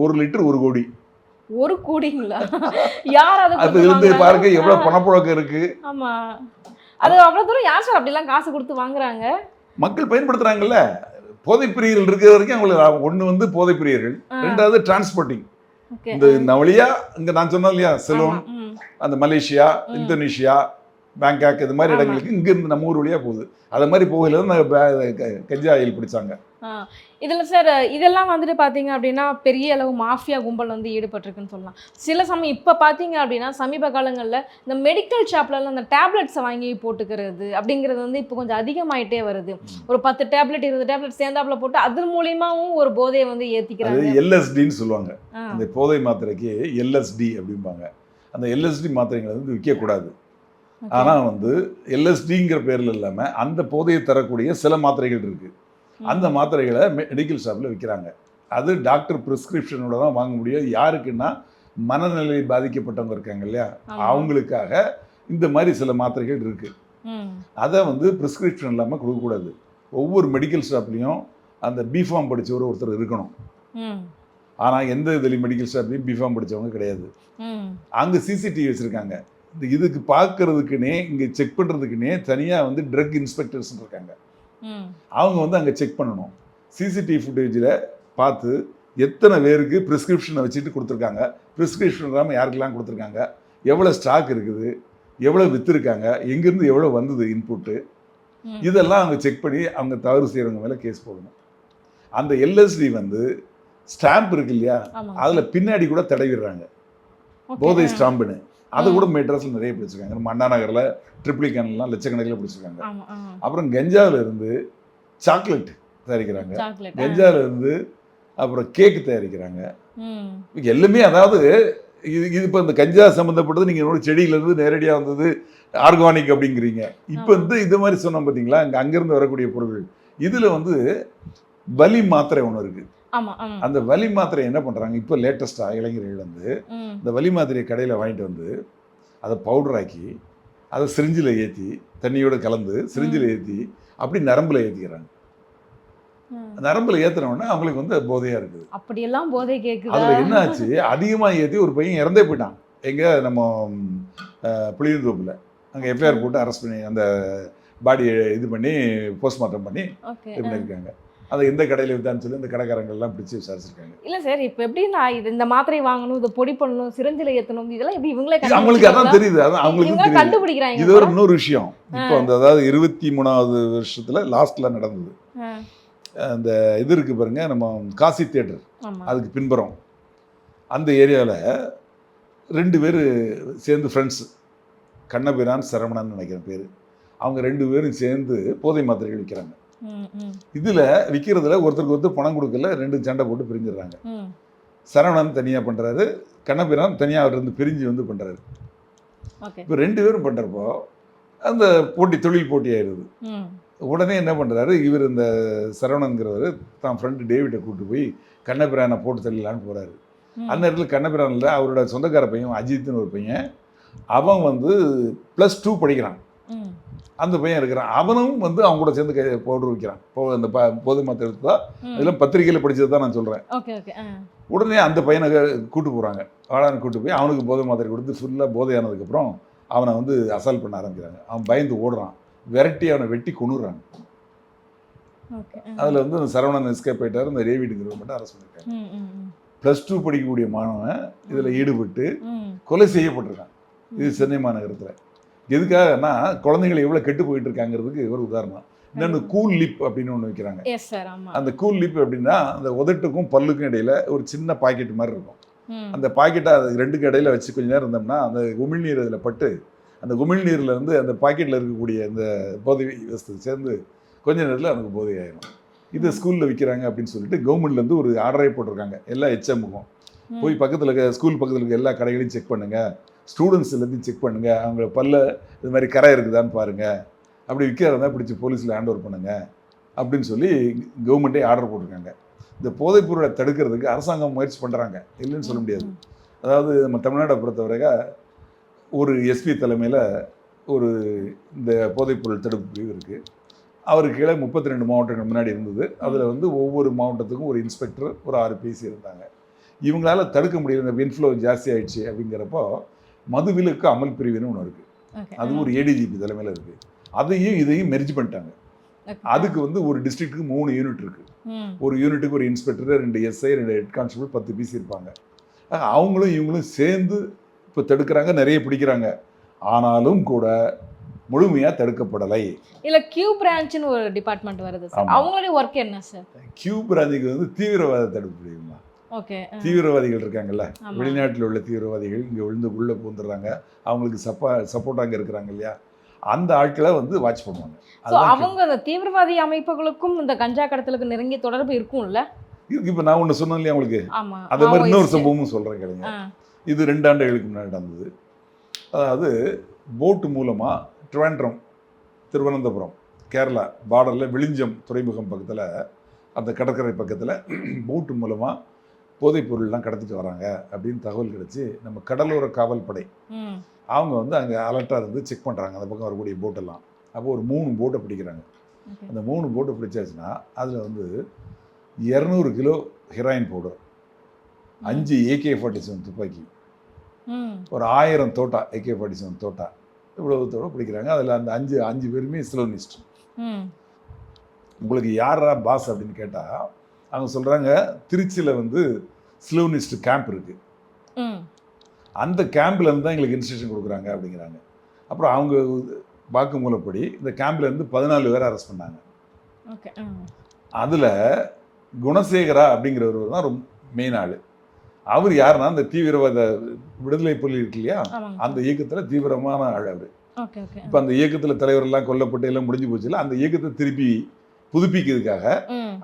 1 லிட்டர் 1 கோடி. 1 கோடிங்களா? யார் அது பாருங்க எவ்வளோ பணப்புழக்கம் இருக்கு. ஆமா, அது அவ்வளோ தூரம் யார் சார் அப்படிலாம் காசு கொடுத்து வாங்குறாங்க? மக்கள் பயன்படுத்துறாங்கல்ல. போதைப் பிரியர்கள் இருக்கிற வரைக்கும் அவங்களுக்கு ஒன்று போதைப் பிரியர்கள், 2வது டிரான்ஸ்போர்ட்டிங். இந்த வழியா இங்கே நான் சொன்னேன் இல்லையா, செலோன், அந்த மலேசியா, இந்தோனேஷியா, பேங்காக், இது மாதிரி இடங்களுக்கு இங்கேருந்து நம்ம ஊர் வழியாக போகுது. அது மாதிரி போகல தான் கஞ்சா ஆயில் பிடிச்சாங்க. இதில் சார் இதெல்லாம் பார்த்தீங்க அப்படின்னா பெரிய அளவு மாஃபியா கும்பல் ஈடுபட்டிருக்குன்னு சொல்லலாம். சில சமயம் இப்போ பார்த்தீங்க அப்படின்னா சமீப காலங்களில் இந்த மெடிக்கல் ஷாப்லலாம் அந்த டேப்லெட்ஸை வாங்கி போட்டுக்கிறது அப்படிங்கிறது இப்போ கொஞ்சம் அதிகமாயிட்டே வருது. ஒரு 10 டேப்லெட் 20 டேப்லெட் சேர்ந்தாப்புல போட்டு அது மூலியமாவும் ஒரு போதையை ஏற்றிக்கிறாங்க. எல்எஸ்டின்னு சொல்லுவாங்க. அந்த போதை மாத்திரைக்கு எல்எஸ்டி அப்படிம்பாங்க. அந்த எல்எஸ்டி மாத்திரைகளை விற்கக்கூடாது. ஆனால் எல்எஸ்டிங்கிற பேரில் இல்லாமல் அந்த போதையை தரக்கூடிய சில மாத்திரைகள் இருக்குது. அந்த மாத்திரைகளை மெடிக்கல் ஷாப்பில் விற்கிறாங்க. அது டாக்டர் ப்ரிஸ்கிரிப்ஷனோட தான் வாங்க முடியும். யாருக்குன்னா மனநிலை பாதிக்கப்பட்டவங்க இருக்காங்க இல்லையா, அவங்களுக்காக இந்த மாதிரி சில மாத்திரைகள் இருக்குது. அதை ப்ரிஸ்கிரிப்ஷன் இல்லாமல் கொடுக்கக்கூடாது. ஒவ்வொரு மெடிக்கல் ஷாப்லேயும் அந்த பிஃபார்ம் படித்தவர் ஒருத்தர் இருக்கணும். ஆனால் எந்த இதுலேயும் மெடிக்கல் ஷாப்லேயும் பிஃபார்ம் படித்தவங்க கிடையாது. அங்கே சிசிடிவி வச்சுருக்காங்க. இதுக்கு பார்க்கறதுக்குன்னே, இங்கே செக் பண்ணுறதுக்குன்னே தனியாக ட்ரக் இன்ஸ்பெக்டர்ஸ் இருக்காங்க. அவங்க அங்கே செக் பண்ணணும். சிசிடிவி ஃபுட்டேஜில் பார்த்து எத்தனை பேருக்கு ப்ரிஸ்கிரிப்ஷனை வச்சுட்டு கொடுத்துருக்காங்க, ப்ரிஸ்கிரிப்ஷன் இல்லாமல் யாருக்கெல்லாம் கொடுத்துருக்காங்க, எவ்வளோ ஸ்டாக் இருக்குது, எவ்வளோ விற்றுருக்காங்க, எங்கேருந்து எவ்வளோ வந்தது இன்புட்டு, இதெல்லாம் அவங்க செக் பண்ணி அவங்க தவறு செய்கிறவங்க மேலே கேஸ் போடணும். அந்த எல்எஸ்டி ஸ்டாம்ப் இருக்கு இல்லையா, அதில் பின்னாடி கூட தடவிடுறாங்க, போதை ஸ்டாம்புன்னு. அதை கூட மெட்ராஸில் நிறைய பிடிச்சிருக்காங்க. நம்ம அண்ணா நகரில் ட்ரிப்ளிகன்லாம் லட்சக்கணக்கில் பிடிச்சிருக்காங்க. அப்புறம் கஞ்சாவில் இருந்து சாக்லேட் தயாரிக்கிறாங்க, கஞ்சாவில் இருந்து அப்புறம் கேக்கு தயாரிக்கிறாங்க. எல்லாமே அதாவது இது இப்போ இந்த கஞ்சா சம்மந்தப்பட்டது நீங்கள் என்னோட செடியிலேருந்து நேரடியாக வந்தது ஆர்கானிக் அப்படிங்கிறீங்க. இப்போ இது மாதிரி சொன்னோம் பார்த்தீங்களா, அங்கேருந்து வரக்கூடிய பொருட்கள். இதில் வலி மாத்திரை ஒன்று இருக்குது. அந்த வலி மாத்திரை என்ன பண்ணுறாங்க இப்போ லேட்டஸ்டாக இளைஞர்கள் இந்த வலி மாத்திரையை கடையில் வாங்கிட்டு அதை பவுடராக்கி அதை சிரிஞ்சில் ஏற்றி தண்ணியோடு கலந்து சிரிஞ்சில் ஏற்றி அப்படி நரம்பில் ஏற்றிக்கிறாங்க. நரம்பில் ஏற்றினோடனே அவங்களுக்கு போதையாக இருக்குது. அப்படியெல்லாம் போதை கேட்குது. அதில் என்ன ஆச்சு, அதிகமாக ஏற்றி ஒரு பையன் இறந்தே போயிட்டான். எங்கே நம்ம புளியந்தோப்பில் அங்கே எஃப்ஐஆர் போட்டு அரெஸ்ட் பண்ணி அந்த பாடியை இது பண்ணி போஸ்ட்மார்ட்டம் பண்ணி இது பண்ணியிருக்காங்க. அதை எந்த கடையில் வித்தான்னு சொல்லி இந்த கடைக்காரங்கள்லாம் பிடிச்சி விசாரிச்சிருக்காங்க. இல்லை சார், இப்போ எப்படின்னா இந்த மாத்திரை வாங்கணும், இதை பொடி பண்ணணும், சிரிஞ்சில் ஏற்றணும், இதெல்லாம் எப்படி இவங்களே அவங்களுக்கு அதான் தெரியுது. அதான் அவங்களுக்கு கண்டுபிடிக்கிறாங்க. இது ஒரு இன்னொரு விஷயம். இப்போ அதாவது 23வது வருஷத்தில் லாஸ்ட்டில் நடந்தது. அந்த இது இருக்குது பாருங்க, நம்ம காசி தியேட்டர், அதுக்கு பின்புறம் அந்த ஏரியாவில் 2 பேர் சேர்ந்து ஃப்ரெண்ட்ஸு, கண்ணபிரான் சரவணன் நினைக்கிற பேர். அவங்க 2 பேரும் சேர்ந்து போதை மாத்திரைகள் விற்கிறாங்க. இதில் விற்கிறதுல ஒருத்தருக்கு ஒருத்தர் பணம் கொடுக்கல, 2 சண்டை போட்டு பிரிஞ்சிடுறாங்க. சரவணன் தனியாக பண்ணுறாரு, கண்ணபிரான் தனியாக அவர்லேருந்து பிரிஞ்சு வந்து பண்ணுறாரு. இப்போ 2 பேரும் பண்ணுறப்போ அந்த தொழில் போட்டி ஆயிடுது. உடனே என்ன பண்ணுறாரு, இவர் இந்த சரவணன்கிறவர் தான் ஃப்ரெண்டு டேவிட்டை கூப்பிட்டு போய் கண்ணபிரானை போட்டு தள்ளிடலான்னு போகிறாரு. அந்த இடத்துல கண்ணபிரானில் அவரோட சொந்தக்கார பையன் அஜித்னு ஒரு பையன், அவன் வந்து +2 படிக்கிறான். அந்த பையன் இருக்கிறான். அவனும் வந்து அவங்க கூட சேர்ந்து பவுடர் வைக்கிறான். அந்த போதை மாத்திரை எடுத்து தான், இதெல்லாம் பத்திரிகையில் படித்தது தான் நான் சொல்கிறேன். உடனே அந்த பையனை கூட்டு போகிறாங்க, வாழான்னு கூட்டு போய் அவனுக்கு போதை மாத்திரை கொடுத்து ஃபுல்லாக போதையானதுக்கப்புறம் அவனை வந்து அசால்ட் பண்ண ஆரம்பிக்கிறாங்க. அவன் பயந்து ஓடுறான், விரட்டி அவனை வெட்டி கொண்டுறாங்க. அதில் வந்து அந்த சரவணன் எஸ்கேப் ஆயிட்டார். இந்த டேவிடுங்கிறவங்க மட்டும் அரெஸ்ட் பண்ணியிருக்காங்க. +2 படிக்கக்கூடிய மாணவன் இதில் ஈடுபட்டு கொலை செய்யப்பட்டிருக்கான். இது சென்னை மாநகரத்தில். எதுக்காகனா குழந்தைகள் எவ்வளோ கெட்டு போயிட்டு இருக்காங்கிறதுக்கு ஒரு உதாரணம். இன்னொன்று கூல் லிப் அப்படின்னு ஒன்று வைக்கிறாங்க. அந்த கூல் லிப் அப்படின்னா அந்த உதட்டுக்கும் பல்லுக்கும் இடையில ஒரு சின்ன பாக்கெட் மாதிரி இருக்கும். அந்த பாக்கெட்டை அது 2க்கு இடையில வச்சு கொஞ்சம் நேரம் இருந்தோம்னா அந்த உமிழ்நீர் அதில் பட்டு அந்த உமிழ்நீரில் இருந்து அந்த பாக்கெட்டில் இருக்கக்கூடிய அந்த போதை வஸ்து சேர்ந்து கொஞ்ச நேரத்தில் எனக்கு போதை ஆயிடும். இது ஸ்கூலில் விற்கிறாங்க அப்படின்னு சொல்லிட்டு கவர்மெண்ட்லேருந்து ஒரு ஆர்டரே போட்டிருக்காங்க. எல்லா HMக்கும் போய் பக்கத்தில் இருக்க ஸ்கூல் பக்கத்தில் இருக்க எல்லா கடைகளையும் செக் பண்ணுங்கள், ஸ்டூடெண்ட்ஸ் எல்லாத்தையும் செக் பண்ணுங்கள், அவங்க பல்ல இது மாதிரி கரை இருக்குதான்னு பாருங்கள், அப்படி விற்கிறதா பிடிச்சி போலீஸில் ஹேண்ட் ஓவர் பண்ணுங்கள் அப்படின்னு சொல்லி கவர்மெண்ட்டே ஆர்டர் போட்டிருக்காங்க. இந்த போதைப் பொருளை தடுக்கிறதுக்கு அரசாங்கம் முயற்சி பண்ணுறாங்க, இல்லைன்னு சொல்ல முடியாது. அதாவது நம்ம தமிழ்நாட்டை பொறுத்தவரைக்க ஒரு எஸ்பி தலைமையில் ஒரு இந்த போதைப்பொருள் தடுப்பு பிரிவு இருக்குது. அவருக்கு கீழே 32 மாவட்டங்கள் முன்னாடி இருந்தது. அதில் வந்து ஒவ்வொரு மாவட்டத்துக்கும் ஒரு இன்ஸ்பெக்டர், ஒரு 6 PC இருந்தாங்க. இவங்களால தடுக்க முடியல, இந்த இன்ஃப்ளோ ஜாஸ்தி ஆயிடுச்சு அப்படிங்கிறப்போ மதுவிலக்கு அமல் பிரிவுன்னு ஒன்று இருக்குது. அது ஒரு ADGP தலைமையில் இருக்குது. அதையும் இதையும் மெர்ஜ் பண்ணிட்டாங்க. அதுக்கு வந்து ஒரு டிஸ்ட்ரிக்ட்டுக்கு 3 யூனிட் இருக்குது. ஒரு யூனிட்டுக்கு ஒரு inspector, 2 SI, 2 head constable, 10 PC இருப்பாங்க. அவங்களும் இவங்களும் சேர்ந்து இப்போ தடுக்கிறாங்க, நிறைய பிடிக்கிறாங்க. ஆனாலும் கூட முழுமையாக தடுக்கப்படலை. இல்லை கியூ பிரான்ச்னு ஒரு டிபார்ட்மெண்ட் வருது சார், அவங்களுடைய ஒர்க் என்ன சார்? கியூ பிரான்ச்சுக்கு வந்து தீவிரவாத தடுப்பு பிரிவுமா. தீவிரவாதிகள் இருக்காங்கல்ல, வெளிநாட்டில் உள்ள தீவிரவாதிகள் இங்கே உள்ளே பூந்துடுறாங்க, அவங்களுக்கு சப்போர்ட்டாக இருக்கிறாங்க இல்லையா, அந்த ஆட்களை வந்து வாட்ச் பண்ணுவாங்க. அவங்க அந்த தீவிரவாதி அமைப்புகளுக்கும் இந்த கஞ்சா கடத்தலுக்கு நெருங்கிய தொடர்பு இருக்கும்ல? இருக்கு. இப்போ நான் ஒன்று சொன்னேன் இல்லையா உங்களுக்கு, அதே மாதிரி இன்னொரு சம்பவமும் சொல்கிறேன் கேளுங்க. இது 2 ஆண்டுகளுக்கு முன்னாடி நடந்தது. அதாவது போட்டு மூலமாக ட்ரிவாண்ட்ரம், திருவனந்தபுரம், கேரளா பார்டரில் விழிஞ்சம் துறைமுகம் பக்கத்தில், அந்த கடற்கரை பக்கத்தில் போட்டு மூலமாக போதைப் பொருள்லாம் கடத்திட்டு வராங்க அப்படின்னு தகவல் கிடச்சி நம்ம கடலோர காவல் படை அவங்க வந்து அங்கே அலர்ட்டாக இருந்து செக் பண்ணுறாங்க அந்த பக்கம் வரக்கூடிய போட்டெல்லாம். அப்போ ஒரு 3 போட்டை பிடிக்கிறாங்க. அந்த 3 போட்டை பிடிச்சாச்சுன்னா அதில் வந்து 200 கிலோ ஹெராயின் பவுடர், 5 AK-47 துப்பாக்கி, ஒரு 1000 தோட்டா AK-47 தோட்டா, இவ்வளவுத்தோட பிடிக்கிறாங்க. அதில் அந்த 5 பேருமே ஸ்லோனிஸ்ட். உங்களுக்கு யாரா பாஸ் அப்படின்னு கேட்டால் அவங்க சொல்கிறாங்க, திருச்சியில் வந்து ஸ்லோனிஸ்ட் கேம்ப் இருக்குது, அந்த கேம்ப்லேருந்து தான் எங்களுக்கு இன்ஸ்ட்ரக்ஷன் கொடுக்குறாங்க அப்படிங்கிறாங்க. அப்புறம் அவங்க வாக்குமூலப்படி இந்த கேம்ப்லேருந்து 14 பேரை அரெஸ்ட் பண்ணாங்க. அதில் குணசேகரா அப்படிங்கிறவர் தான் ரொம்ப மெயின் ஆள். அவர் யாருன்னா அந்த தீவிரவாத விடுதலை புலி இருக்கு இல்லையா, அந்த இயக்கத்தில் தீவிரமான ஆள் அவர். இப்போ அந்த இயக்கத்தில் தலைவரெல்லாம் கொல்லப்பட்டு எல்லாம் முடிஞ்சு போச்சுல, அந்த இயக்கத்தை திருப்பி புதுப்பிக்கிறதுக்காக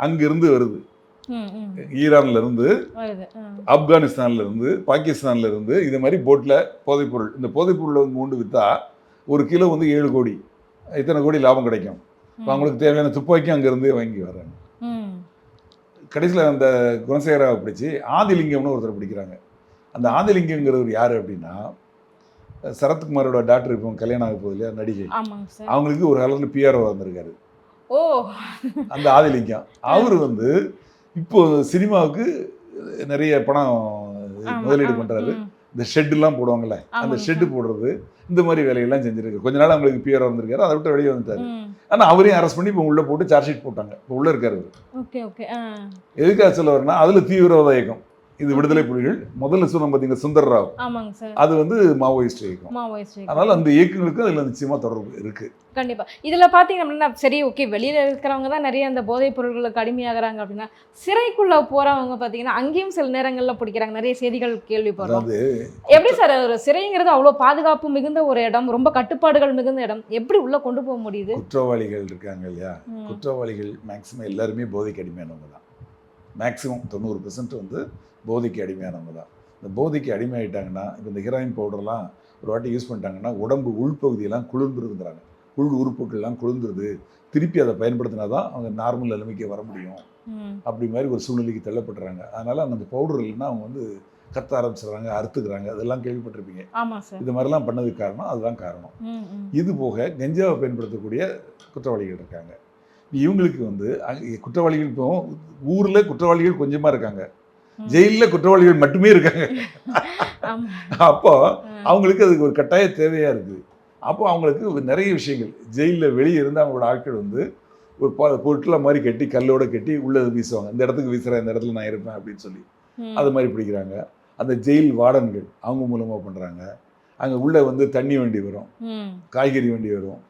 அங்கிருந்து வருது. ஈரான்ல இருந்து, ஆப்கானிஸ்தான்ல இருந்து, பாகிஸ்தான்ல இருந்து இது மாதிரி போட்டில் போதைப்பொருள், இந்த போதைப்பொருளை கொண்டு விற்றா 1 கிலோ வந்து 7 கோடி, இத்தனை கோடி லாபம் கிடைக்கும். அவங்களுக்கு தேவையான துப்பாக்கியும் அங்கேருந்தே வாங்கி வர்றாங்க. கடைசியில் அந்த குணசேகராவை பிடிச்சி ஆதிலிங்கம்னு ஒருத்தர் பிடிக்கிறாங்க. அந்த ஆதிலிங்கங்கிறவர் யார் அப்படின்னா, சரத்குமாரோட டாக்டர் இப்போ கல்யாணம் ஆக போகுது இல்லையா, நடிகை, அவங்களுக்கு ஒரு காலத்தில் PRO வந்திருக்காரு அந்த ஆதிலிங்கம். அவர் வந்து இப்போ சினிமாவுக்கு நிறைய பணம் முதலீடு பண்ணுறாரு. இந்த ஷெட்டுலாம் போடுவாங்கல்ல, அந்த ஷெட்டு போடுறது, இந்த மாதிரி வேலையெல்லாம் செஞ்சுருக்கு. கொஞ்ச நாள் அவங்களுக்கு PRO வந்திருக்காரு, அதை விட்டு வெளியே வந்துட்டாரு. ஆனால் அவரையும் அரெஸ்ட் பண்ணி இப்போ உள்ளே போட்டு சார்ஜ் ஷீட் போட்டாங்க. இப்போ உள்ளே இருக்காரு. எதுக்காக சொல்ல வரேன்னா, அதில் தீவிரவாத இயக்கம் இது விடுதலை புலிகள். முதல்ல சொன்ன பார்த்தீங்கன்னா சுந்தர் ராவ், ஆமாங்க சார், அது வந்து மாவோயிஸ்ட் இயக்கம். மாவோயிஸ்ட். அதனால அந்த இயக்கங்களுக்கும் அதில் நிச்சயமாக தொடர்பு இருக்கு. கண்டிப்பா. இதுல பாத்தீங்க அப்படின்னா சரி ஓகே, வெளியில இருக்கிறவங்க தான் நிறைய அந்த போதைப் பொருட்களுக்கு அடிமையாகிறாங்க அப்படின்னா, சிறைக்குள்ள போறவங்க பாத்தீங்கன்னா அங்கேயும் சில நேரங்கள்ல பிடிக்கிறாங்க. நிறைய செய்திகள் கேள்விப்படுறோம். எப்படி சார் ஒரு சிறைங்கிறது அவ்வளவு பாதுகாப்பு மிகுந்த ஒரு இடம், ரொம்ப கட்டுப்பாடுகள் மிகுந்த இடம், எப்படி உள்ள கொண்டு போக முடியுது? குற்றவாளிகள் இருக்காங்க இல்லையா, குற்றவாளிகள் மேக்சிமம் எல்லாருமே போதைக்கு அடிமையானவங்க தான். மேக்சிமம் 90% வந்து போதைக்கு அடிமையானவங்க தான். இந்த போதைக்கு அடிமையாயிட்டாங்கன்னா, இப்போ இந்த ஹீரோயின் பவுடர்லாம் ஒரு வாட்டி யூஸ் பண்ணிட்டாங்கன்னா உடம்பு உள்பகுதியெல்லாம் குளிர்ந்துருதுங்கிறாங்க. உள் உறுப்புகள்லாம் குளிர்ந்துருது. திருப்பி அதை பயன்படுத்தினா தான் அவங்க நார்மல் நிலைமைக்கு வர முடியும். அப்படி மாதிரி ஒரு சூழ்நிலைக்கு தள்ளப்படுறாங்க. அதனால அந்த பவுடர் இல்லைன்னா அவங்க வந்து கத்த ஆரம்பிச்சிடுறாங்க, அறுத்துக்கிறாங்க. அதெல்லாம் கேள்விப்பட்டிருப்பீங்க. இது மாதிரிலாம் பண்ணதுக்கு காரணம் அதுதான் காரணம். இது போக கஞ்சாவை பயன்படுத்தக்கூடிய குற்றவாளிகள் இருக்காங்க. இவங்களுக்கு வந்து குற்றவாளிகள் இப்போ ஊரில் குற்றவாளிகள் கொஞ்சமாக இருக்காங்க, ஜெயிலில் குற்றவாளிகள் மட்டுமே இருக்காங்க. அப்போ அவங்களுக்கு அதுக்கு ஒரு கட்டாய தேவையாக இருக்குது. அப்போ அவங்களுக்கு நிறைய விஷயங்கள் ஜெயிலில் வெளியே இருந்து அவங்களோட ஆட்கள் வந்து ஒரு பொருட்களை மாதிரி கட்டி கல்லோட கட்டி உள்ளே வீசுவாங்க. இந்த இடத்துக்கு வீசுகிறேன், இந்த இடத்துல நான் இருப்பேன் அப்படின்னு சொல்லி அது மாதிரி பிடிக்கிறாங்க. அந்த ஜெயில் வார்டன்கள் அவங்க மூலமாக பண்ணுறாங்க. அங்கே உள்ளே வந்து தண்ணி வண்டி வரும், காய்கறி வண்டி வரும்,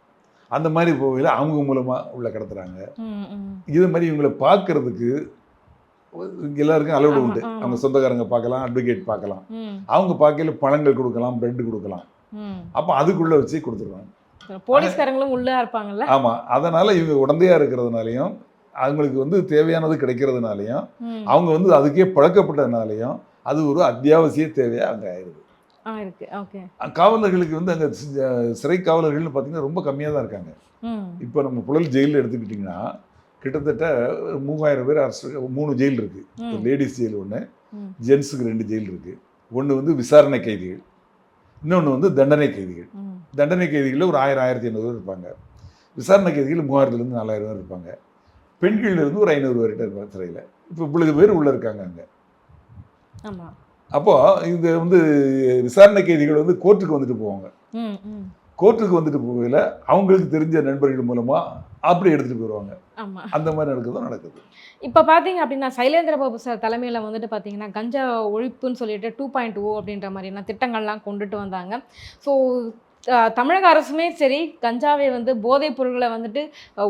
அந்த மாதிரி போகையில் அவங்க மூலமாக உள்ள கடத்துறாங்க. இது மாதிரி இவங்களை பார்க்கறதுக்கு எல்லாருக்கும் அளவு உண்டு. அவங்க சொந்தக்காரங்க பார்க்கலாம், அட்வொகேட் பார்க்கலாம். அவங்க பார்க்கையில் பழங்கள் கொடுக்கலாம், பிரெட் கொடுக்கலாம். அப்போ அதுக்குள்ள வச்சு கொடுத்துருவாங்க. போலீஸ்காரங்களும் உள்ள இருப்பாங்கல்ல. ஆமா, அதனால இவங்க உடந்தையா இருக்கிறதுனாலையும் அவங்களுக்கு வந்து தேவையானது கிடைக்கிறதுனாலையும் அவங்க வந்து அதுக்கே பழக்கப்பட்டதுனாலையும் அது ஒரு அத்தியாவசிய தேவையா அங்கே ஆயிடுது. காவலர்களுக்கு வந்து அங்கே சிறை காவலர்கள்னு பார்த்தீங்கன்னா ரொம்ப கம்மியாக தான் இருக்காங்க. இப்போ நம்ம புழல் ஜெயிலில் எடுத்துக்கிட்டிங்கன்னா கிட்டத்தட்ட 3000 பேர் அரசு. 3 ஜெயில் இருக்கு. லேடிஸ் ஜெயில் ஒன்று, ஜென்ஸுக்கு 2 ஜெயில் இருக்கு. ஒன்று வந்து விசாரணை கைதிகள், இன்னொன்று வந்து தண்டனை கைதிகள். தண்டனை கைதிகளில் ஒரு 1000-1500 பேர் இருப்பாங்க. விசாரணை கைதிகள் 3000-4000 பேர் இருப்பாங்க. பெண்கள்லேருந்து ஒரு 500 பேர்கிட்ட இருப்பாங்க சிறையில். இப்போ 30 பேர் உள்ளே இருக்காங்க அங்கே. அப்போ இது வந்து விசாரணை கைதிகள் வந்து கோர்ட்டுக்கு வந்துட்டு போவாங்க. கோர்ட்டுக்கு வந்துட்டு போகையில் அவங்களுக்கு தெரிஞ்ச நண்பர்கள் மூலமாக அப்படி எடுத்துகிட்டு போயிடுவாங்க. அந்த மாதிரி நடக்குது. இப்போ பார்த்தீங்க அப்படின்னா சைலேந்திர பாபு சார் தலைமையில் வந்துட்டு பார்த்தீங்கன்னா கஞ்சா ஒழிப்புன்னு சொல்லிட்டு 2.0 அப்படின்ற மாதிரியான திட்டங்கள்லாம் கொண்டுட்டு வந்தாங்க. ஸோ தமிழக அரசுமே சரி கஞ்சாவை வந்து போதைப் பொருட்களை வந்துட்டு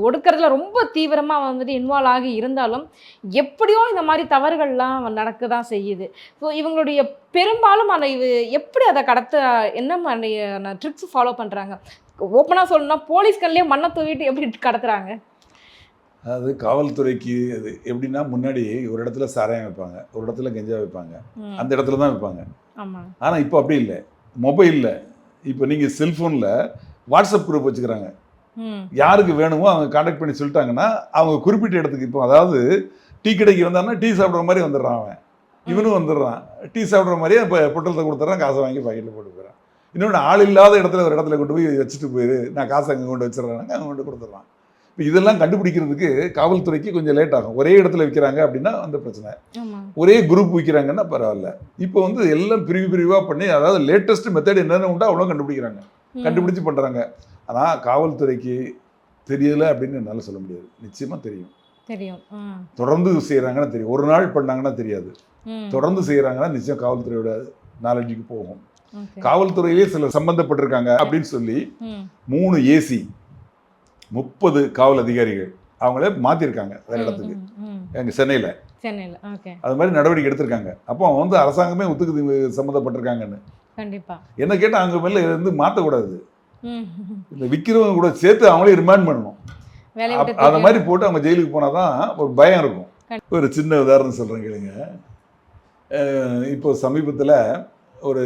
ஒடுக்கிறதுல ரொம்ப தீவிரமாக வந்துட்டு இன்வால்வ் ஆகி இருந்தாலும் எப்படியோ இந்த மாதிரி தவறுகள்லாம் நடக்க தான் செய்யுது. ஸோ இவங்களுடைய பெரும்பாலும் அந்த இது எப்படி அதை கடத்த என்ன மாதிரியான ட்ரிக்ஸ் ஃபாலோ பண்ணுறாங்க? ஓப்பனாக சொல்லணும்னா போலீஸ்கள்லேயே மண்ணை தூவிட்டு எப்படி கடத்துறாங்க? அது காவல்துறைக்கு அது எப்படின்னா, முன்னாடி ஒரு இடத்துல சாராயம் வைப்பாங்க, ஒரு இடத்துல கஞ்சா வைப்பாங்க, அந்த இடத்துல தான் வைப்பாங்க. ஆனால் இப்போ அப்படி இல்லை. மொபைலில் இப்போ நீங்கள் செல்ஃபோனில் வாட்ஸ்அப் குரூப் வச்சுக்கிறாங்க. யாருக்கு வேணுமோ அவங்க கான்டாக்ட் பண்ணி சொல்லிட்டாங்கன்னா அவங்க குறிப்பிட்ட இடத்துக்கு, இப்போ அதாவது டீ கடைக்கு வந்தாங்கன்னா டீ சாப்பிட்ற மாதிரி வந்துடுறான் அவன், இவனும் வந்துடுறான். டீ சாப்பிட்ற மாதிரியே இப்போ பொட்டலத்தை கொடுத்துட்றான், காசை வாங்கி பாக்கெட்டில் போட்டு போயிடறான். இன்னொன்று ஆள் இல்லாத இடத்துல ஒரு இடத்துல கொண்டு போய் வச்சுட்டு போயிரு, நான் காசை அங்கே கொண்டு வச்சிடறாங்க, அங்கே கொண்டு கொடுத்துட்றான். இப்போ இதெல்லாம் கண்டுபிடிக்கிறதுக்கு காவல்துறைக்கு கொஞ்சம் லேட் ஆகும். ஒரே இடத்துல விற்கிறாங்க அப்படின்னா அந்த பிரச்சனை, ஒரே குரூப் விற்கிறாங்கன்னா பரவாயில்ல. இப்போ வந்து எல்லாம் பிரிவாக பண்ணி, அதாவது லேட்டஸ்ட் மெத்தட் என்னென்ன உண்டோ அவ்வளோ கண்டுபிடிக்கிறாங்க, கண்டுபிடிச்சி பண்ணுறாங்க. ஆனால் காவல்துறைக்கு தெரியலை அப்படின்னு என்னால் சொல்ல முடியாது. நிச்சயமாக தெரியும். தொடர்ந்து செய்கிறாங்கன்னா தெரியும். ஒரு நாள் பண்ணாங்கன்னா தெரியாது, தொடர்ந்து செய்கிறாங்கன்னா நிச்சயம் காவல்துறையோட நாலேஜுக்கு போகும். காவல்துறையிலே சில சம்பந்தப்பட்டிருக்காங்க அப்படின்னு சொல்லி 3 ஏசி 30 காவல் அதிகாரிகள் அவங்களே மாற்றிருக்காங்க வேறு இடத்துக்கு, எங்கள் சென்னையில் அது மாதிரி நடவடிக்கை எடுத்திருக்காங்க. அப்போ அவங்க வந்து அரசாங்கமே ஒத்துக்குது சம்மந்தப்பட்டிருக்காங்கன்னு. என்ன கேட்டால் அவங்க மேலே இருந்து மாற்றக்கூடாது, இந்த விற்கிறவங்க கூட சேர்த்து அவங்களே ரிமாண்ட் பண்ணணும். அதை மாதிரி போட்டு அவங்க ஜெயிலுக்கு போனால் தான் ஒரு பயம் இருக்கும். ஒரு சின்ன உதாரணம் சொல்கிறேன் கேளுங்க. இப்போ சமீபத்தில் ஒரு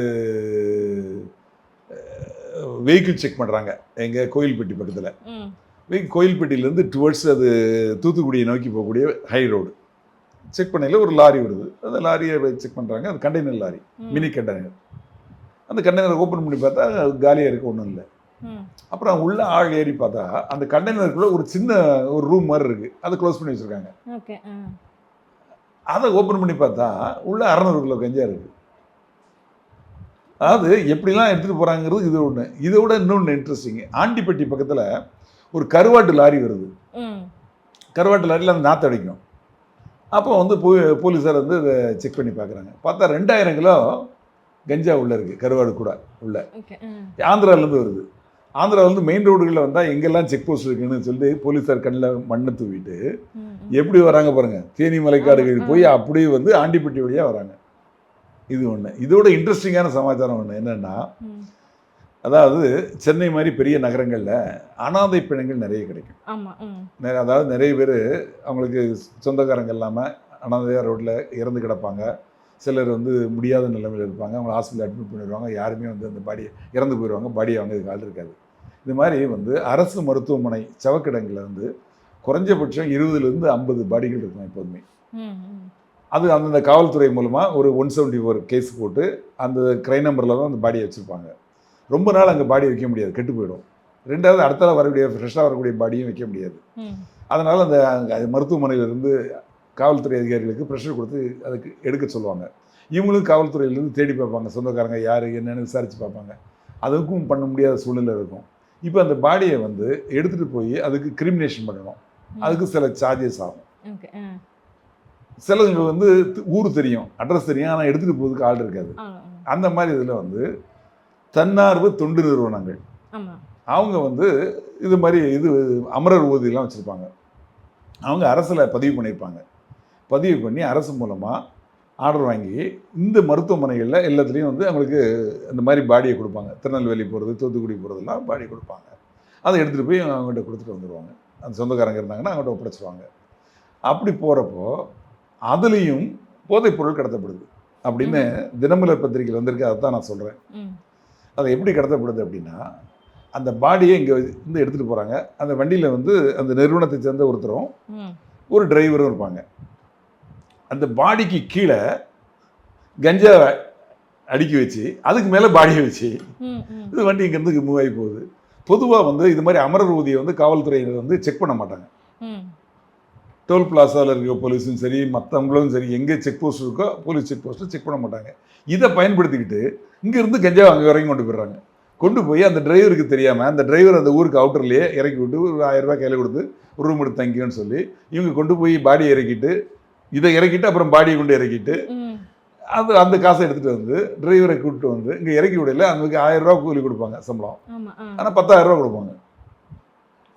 வெஹிக்கிள் செக் பண்ணுறாங்க எங்கள் கோயில்பட்டி பக்கத்தில். கோயில்பட்டியிலேருந்து டுவர்ட்ஸ் அது தூத்துக்குடியை நோக்கி போகக்கூடிய ஹை ரோடு செக் பண்ணையில் ஒரு லாரி வருது. அந்த லாரியை செக் பண்ணுறாங்க. அது கண்டெய்னர் லாரி, மினி கண்டெய்னர். அந்த கண்டெய்னரை ஓப்பன் பண்ணி பார்த்தா காலியாக இருக்க ஒன்றும் இல்லை. அப்புறம் உள்ள ஆள் ஏறி பார்த்தா அந்த கண்டெய்னருக்குள்ளே ஒரு சின்ன ஒரு ரூம் மாதிரி இருக்குது, அதை க்ளோஸ் பண்ணி வச்சுருக்காங்க. அதை ஓப்பன் பண்ணி பார்த்தா உள்ள 600 கிலோ கஞ்சா இருக்குது. அதாவது எப்படிலாம் எடுத்துகிட்டு போகிறாங்கிறது இது ஒன்று. இதை விட இன்னொன்று இன்ட்ரெஸ்டிங்கு, ஆண்டிப்பட்டி பக்கத்தில் ஒரு கருவாட்டு லாரி வருது. கருவாட்டு லாரியில் அந்த நாற்று அடிக்கும். அப்போ வந்து போலீஸார் வந்து அதை செக் பண்ணி பார்க்குறாங்க. பார்த்தா 2000 கிலோ கஞ்சா உள்ளே இருக்குது, கருவாடு கூட உள்ள. ஆந்திராவிலேருந்து வருது. ஆந்திராவிலேருந்து மெயின் ரோடுகளில் வந்தால் எங்கெல்லாம் செக் போஸ்ட் இருக்குன்னு சொல்லிட்டு போலீஸார் கண்ணில் மண்ணை தூவிட்டு எப்படி வராங்க பாருங்கள். தேனி மலைக்காடுகள் போய் அப்படியே வந்து ஆண்டிப்பட்டி வழியாக வராங்க. இது ஒன்று. இதோட இன்ட்ரெஸ்டிங்கான சமாச்சாரம் ஒன்று என்னென்னா, அதாவது சென்னை மாதிரி பெரிய நகரங்களில் அனாதை பிணங்கள் நிறைய கிடைக்கும். அதாவது நிறைய பேர் அவங்களுக்கு சொந்தக்காரங்க இல்லாமல் அனாதையாக ரோட்டில் இறந்து கிடப்பாங்க. சிலர் வந்து முடியாத நிலைமையில் இருப்பாங்க. அவங்களை ஹாஸ்பிட்டல் அட்மிட் பண்ணிடுவாங்க. யாருமே வந்து அந்த பாடியை இறந்து போயிடுவாங்க. பாடியை வாங்கிறதுக்கு ஆள் இருக்காது. இது மாதிரி வந்து அரசு மருத்துவமனை சவக்கிடங்களில் வந்து குறைஞ்சபட்சம் 20லேருந்து 50 பாடிகள் இருக்கும் எப்போதுமே. அது அந்தந்த காவல்துறை மூலமாக ஒரு 174 கேஸ் போட்டு அந்த கிரைம் நம்பரில் தான் அந்த பாடியை வச்சுருப்பாங்க. ரொம்ப நாள் அங்கே பாடி வைக்க முடியாது, கெட்டு போயிடும். ரெண்டாவது அடுத்த வரக்கூடிய ஃப்ரெஷ்ஷாக வரக்கூடிய பாடியும் வைக்க முடியாது. அதனால் அந்த மருத்துவமனையிலேருந்து காவல்துறை அதிகாரிகளுக்கு ப்ரெஷர் கொடுத்து அதுக்கு எடுக்க சொல்லுவாங்க. இவங்களும் காவல்துறையிலேருந்து தேடி பார்ப்பாங்க, சொந்தக்காரங்க யார் என்னென்னு விசாரித்து பார்ப்பாங்க. அதுக்கும் பண்ண முடியாத சூழ்நிலை இருக்கும். இப்போ அந்த பாடியை வந்து எடுத்துகிட்டு போய் அதுக்கு கிரிமினேஷன் பண்ணணும். அதுக்கு சில சார்ஜஸ் ஆகும். சிலவங்க வந்து ஊர் தெரியும், அட்ரஸ் தெரியும், ஆனால் எடுத்துகிட்டு போகிறதுக்கு ஆள் இருக்காது. அந்த மாதிரி இதில் வந்து தன்னார்வ தொண்டு நிறுவனங்கள் அவங்க வந்து இது மாதிரி அமரர் ஊர்தியெல்லாம் வச்சுருப்பாங்க. அவங்க அரசில் பதிவு பண்ணியிருப்பாங்க. பதிவு பண்ணி அரசு மூலமாக ஆர்டர் வாங்கி இந்த மருத்துவமனைகளில் எல்லாத்துலேயும் வந்து அவங்களுக்கு இந்த மாதிரி பாடியை கொடுப்பாங்க. திருநெல்வேலி போகிறது, தூத்துக்குடி போகிறதுலாம் பாடி கொடுப்பாங்க. அதை எடுத்துகிட்டு போய் அவங்ககிட்ட கொடுத்துட்டு வந்துடுவாங்க. அந்த சொந்தக்காரங்க இருந்தாங்கன்னா அவங்கள்ட்ட ஒப்படைச்சிடுவாங்க. அப்படி போகிறப்போ அதுலேயும் போதைப்பொருள் கடத்தப்படுது அப்படின்னு தினமலர் பத்திரிகையில் வந்திருக்கு. அதை தான் நான் சொல்கிறேன். அது எப்படி கடத்தப்படுது அப்படின்னா, அந்த பாடியை இங்கே வந்து எடுத்துகிட்டு போகிறாங்க. அந்த வண்டியில் வந்து அந்த நிறுவனத்தை சேர்ந்த ஒருத்தரும் ஒரு டிரைவரும் இருப்பாங்க. அந்த பாடிக்கு கீழே கஞ்சா அடுக்கி வச்சு அதுக்கு மேலே பாடியை வச்சு இது வண்டி இங்கேருந்து மூவ் ஆகி போகுது. பொதுவாக வந்து இது மாதிரி அமரர் ஊதியை வந்து காவல்துறையினர் வந்து செக் பண்ண மாட்டாங்க. டோல் பிளாசாவில் இருக்க போலீஸும் சரி, மற்றவங்களும் சரி, எங்கே செக் போஸ்ட் இருக்கோ போலீஸ் செக் போஸ்ட்டு செக் பண்ண மாட்டாங்க. இதை பயன்படுத்திக்கிட்டு இங்கேருந்து கஞ்சா அங்கே வரைக்கும் கொண்டு போயிடுறாங்க. கொண்டு போய் அந்த டிரைவருக்கு தெரியாமல் அந்த டிரைவர் அந்த ஊருக்கு அவுட்டர்லேயே இறக்கி விட்டு ஒரு 1000 ரூபாய் கையில் கொடுத்து ஒரு ரூம் எடுத்து தங்கியோன்னு சொல்லி இவங்க கொண்டு போய் பாடியை இறக்கிட்டு இதை இறக்கிட்டு அப்புறம் பாடியை கொண்டு இறக்கிட்டு அந்த காசை எடுத்துகிட்டு வந்து டிரைவரை கூப்பிட்டு வந்து இங்கே இறக்கி விடல. அதுக்கு 1000 ரூபா கூலி கொடுப்பாங்க சம்பளம். ஆனால் 10,000 ரூபா கொடுப்பாங்க.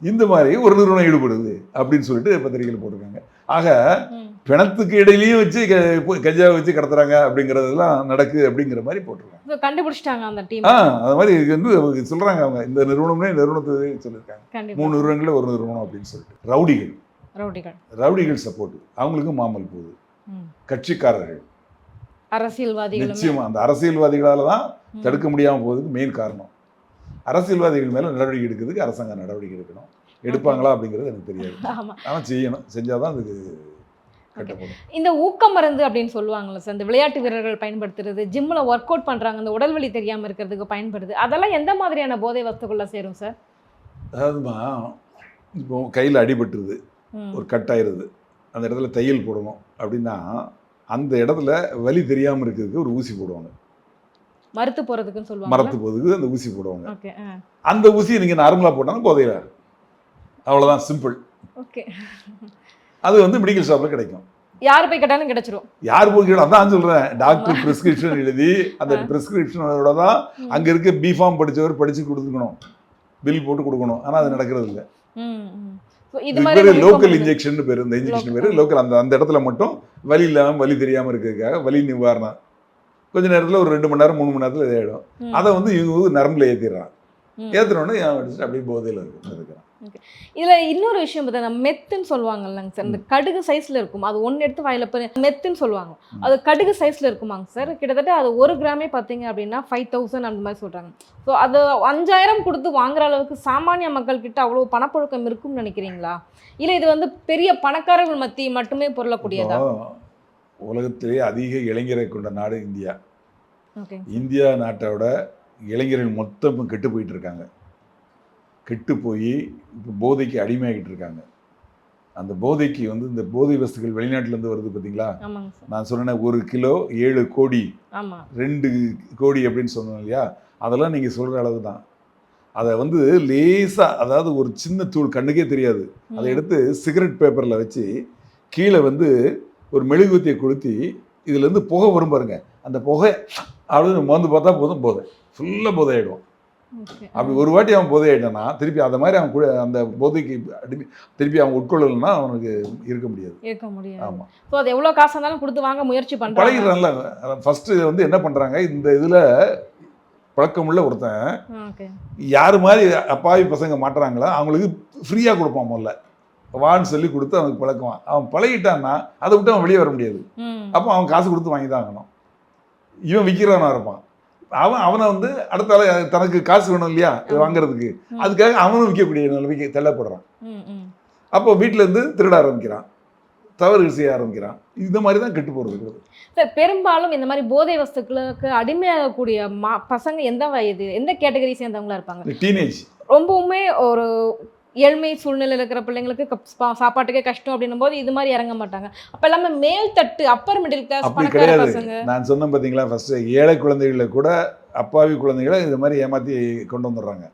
இந்த மாதிரி ஒரு நிறுவனம் ஈடுபடுது அப்படின்னு சொல்லிட்டு பத்திரிகையில் போட்டிருக்காங்க. ஆக பிணத்துக்கு இடையிலையும் வச்சு கஞ்சாவை வச்சு கடத்துறாங்க அப்படிங்கிறதெல்லாம் நடக்கு அப்படிங்கிற மாதிரி போட்டிருக்காங்க. கண்டுபிடிச்சிட்டாங்க அந்த டீம். அது மாதிரி வந்து சொல்றாங்க அவங்க இந்த நிறுவனம்னே நிறுவனத்தை சொல்லியிருக்காங்க. 3 நிறுவனங்களில் ஒரு நிறுவனம் அப்படின்னு சொல்லிட்டு. ரவுடிகள் சப்போர்ட் அவங்களுக்கும் மாமல் போகுது. கட்சிக்காரர்கள், அரசியல்வாதிகள், நிச்சயமா அந்த அரசியல்வாதிகளால தான் தடுக்க முடியாமல் போகுதுக்கு மெயின் காரணம். அரசியல்வாதிகள் மேல நடவடிக்கை எடுக்கிறதுக்கு அரசாங்கம் நடவடிக்கை எடுக்கணும். எடுப்பாங்களா அப்படிங்கிறது எனக்கு தெரியாது. ஆனால் செய்யணும். செஞ்சாதான் அதுக்கு கட்டப்படும். இந்த ஊக்க மருந்து அப்படின்னு சொல்லுவாங்கல்ல சார், இந்த விளையாட்டு வீரர்கள் பயன்படுத்துறது, ஜிம்மில் ஒர்க் அவுட் பண்ணுறாங்க, அந்த உடல் வலி தெரியாமல் இருக்கிறதுக்கு பயன்படுது, அதெல்லாம் எந்த மாதிரியான போதை வஸ்துக்குள்ள சேரும் சார்? அதாவதுமா இப்போ கையில் அடிபட்டுருது, ஒரு கட்டாயிருது, அந்த இடத்துல தையல் போடணும் அப்படின்னா அந்த இடத்துல வலி தெரியாமல் இருக்கிறதுக்கு ஒரு ஊசி போடுவாங்க. மறுத்து போகிறதுக்குன்னு சொல்லுவாங்க. மரத்து போகிறதுக்கு அந்த ஊசி போடுவாங்க. அந்த ஊசியை நீங்கள் நார்மலாக போட்டாலும் போதையில அவ்வளோதான், சிம்பிள். ஓகே. அது வந்து மெடிக்கல் ஷாப்பில் கிடைக்கும். யார் போய் கேட்டாலும் கிடைச்சிரும். யார் போய் கேட்டாலும் அதான் சொல்கிறேன். டாக்டர் ப்ரிஸ்கிரிப்ஷன் எழுதி அந்த ப்ரிஸ்கிரிப்ஷனோட தான் அங்கே இருக்க பிஃபார்ம் படித்தவர் படித்து கொடுத்துக்கணும், பில் போட்டு கொடுக்கணும். ஆனால் அது நடக்கிறது இல்லை. லோக்கல் இன்ஜெக்ஷன் பேர், இந்த இன்ஜெக்ஷன் பேர் லோக்கல். அந்த இடத்துல மட்டும் வலி இல்லாமல் வலி தெரியாமல் இருக்கிறதுக்காக வலி நிவாரணம் கொஞ்ச நேரத்தில் ஒரு 2 மணி நேரம் 3 மணி நேரத்தில் இதாகிடும். அதை வந்து இவங்க நரம்பில் ஏற்றிடுறான். ஏற்றினோடனே அப்படியே போதையில் இருக்கிறான். இதில் இன்னொரு விஷயம் பார்த்தா மெத்துன்னு சொல்லுவாங்கல்லங்க சார், இந்த கடுகு சைஸில் இருக்கும். அது ஒன்று எடுத்து வாயில் போய் மெத்துன்னு சொல்லுவாங்க. அது கடுகு சைஸில் இருக்குமாங்க சார். கிட்டத்தட்ட அது 1 கிராமே பார்த்தீங்க அப்படின்னா 5000 அந்த மாதிரி சொல்கிறாங்க. ஸோ அது 5000 கொடுத்து வாங்குற அளவுக்கு சாமானிய மக்கள்கிட்ட அவ்வளோ பணப்புழக்கம் இருக்கும்னு நினைக்கிறீங்களா? இல்லை இது வந்து பெரிய பணக்காரர்கள் மத்தி மட்டுமே பொருளக்கூடியதா? உலகத்திலேயே அதிக இளைஞரை கொண்ட நாடு இந்தியா. இந்தியா நாட்டோட இளைஞர்கள் மொத்தம் கெட்டு போயிட்டு இருக்காங்க. கெட்டு போய் இப்போ போதைக்கு அடிமையாகிட்டு இருக்காங்க. அந்த போதைக்கு வந்து இந்த போதை வஸ்துகள் வெளிநாட்டிலேருந்து வருது பார்த்தீங்களா? நான் சொன்னேன் 1 கிலோ 7 கோடி 2 கோடி அப்படின்னு சொன்னோம் இல்லையா? அதெல்லாம் நீங்கள் சொல்கிற அளவு தான். அதை வந்து லேசாக, அதாவது ஒரு சின்ன தூள் கண்ணுக்கே தெரியாது, அதை எடுத்து சிகரெட் பேப்பரில் வச்சு கீழே வந்து ஒரு மெழுகுவத்தியை கொளுத்தி இதுலேருந்து புகை வரும் பாருங்க, அந்த புகை அப்படின்னு மோந்து பார்த்தா போதும், போதை ஃபுல்லாக போதை ஆகிடும். அப்படி ஒரு வாட்டி அவன் போதை ஆகிட்டான்னா திருப்பி அந்த மாதிரி அவன் கூட அந்த போதைக்கு திருப்பி அவன் உட்கொள்ளலைன்னா அவனுக்கு இருக்க முடியாது. ஆமாம், ஸோ அது எவ்வளோ காசு இருந்தாலும் கொடுத்து வாங்க முயற்சி பண்ணுறாங்க. பழகிடுறான்ல. ஃபஸ்ட்டு வந்து என்ன பண்ணுறாங்க, இந்த இதில் பழக்கமுள்ள ஒருத்தன் யார் மாதிரி அப்பாவி பசங்க மாட்டுறாங்களோ அவங்களுக்கு ஃப்ரீயாக கொடுப்பான். முதல்ல வான்னு சொல்லி கொடுத்து அவனுக்கு பழக்குவான். அவன் பழகிட்டான்னா அதை விட்டு அவன் வெளியே வர முடியாது. அப்போ அவன் காசு கொடுத்து வாங்கி தான் ஆகணும். இவன் விற்கிறவனா இருப்பான். அவனை வந்து அடுத்தால தனக்கு காசு வேணும் இல்லையா இது வாங்குறதுக்கு, அதுக்காக அவனும் விற்கக்கூடிய நிலைமைக்கு தள்ளப்படுறான். அப்போ வீட்டிலேருந்து திருட ஆரம்பிக்கிறான், தவறு செய்ய ஆரம்பிக்கிறான். இந்த மாதிரி தான் கெட்டு போகிறது. சார், பெரும்பாலும் இந்த மாதிரி போதை வஸ்துக்களுக்கு அடிமையாகக்கூடிய பசங்க எந்த வயது, எந்த கேட்டகரி சேர்ந்தவங்களா இருப்பாங்க? டீனேஜ். ரொம்பவுமே ஒரு ஏழ்மை சூழ்நிலை இருக்கிற பிள்ளைங்களுக்கு சாப்பாட்டுக்கே கஷ்டம் அப்படின்னும் போது இது மாதிரி இறங்க மாட்டாங்க. அப்ப எல்லாமே மேல் தட்டு, அப்பர் மிடில் கிளாஸ் அப்படி கிடையாது. நான் சொன்னேன் பார்த்தீங்களா, ஃபர்ஸ்ட் ஏழை குழந்தைகளை கூட அப்பாவி குழந்தைகளை இது மாதிரி ஏமாற்றி கொண்டு வந்துடுறாங்க.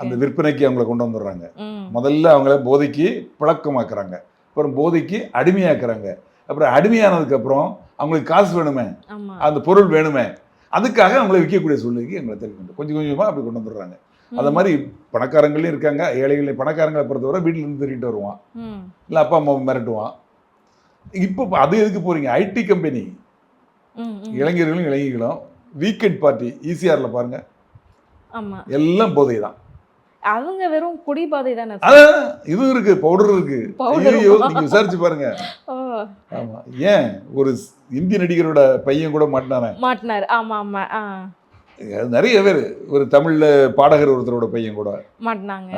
அந்த விற்பனைக்கு அவங்கள கொண்டு வந்துடுறாங்க. முதல்ல அவங்கள போதைக்கு பழக்கமாக்குறாங்க, அப்புறம் போதைக்கு அடிமையாக்குறாங்க. அப்புறம் அடிமையானதுக்கு அப்புறம் அவங்களுக்கு காசு வேணுமே, அந்த பொருள் வேணுமே, அதுக்காக அவங்களை விற்கக்கூடிய சூழ்நிலைக்கு எங்களை தெரிவிக்கணும். கொஞ்சம் கொஞ்சமாக அப்படி கொண்டு வந்துடுறாங்க. அந்த மாதிரி பணக்காரங்களையும் இருக்காங்க, ஏழைகளையும். பணக்காரங்களை பொறுத்தவரை வீட்டில் இருந்து திருட்டு வருவான், இல்லை அப்பா அம்மா மிரட்டுவான். இப்போ அது எதுக்கு போறீங்க? ஐடி கம்பெனி இளைஞர்களும் இளைஞர்களும் வீக்கெண்ட் பார்ட்டி ஈசிஆர்ல பாருங்க, எல்லாம் போதை தான். அவங்க வெறும் குடி போதை தானே. இது இருக்கு, பவுடர் இருக்கு, நீங்க விசாரிச்சு பாருங்க. ஆமா, ஏன் ஒரு இந்திய நடிகரோட பையன் கூட மாட்டினாரு. ஆமா ஆமா, நிறைய பேர். ஒரு தமிழ்ல பாடகர் ஒருத்தரோட பையன் கூட மாட்டினாங்க.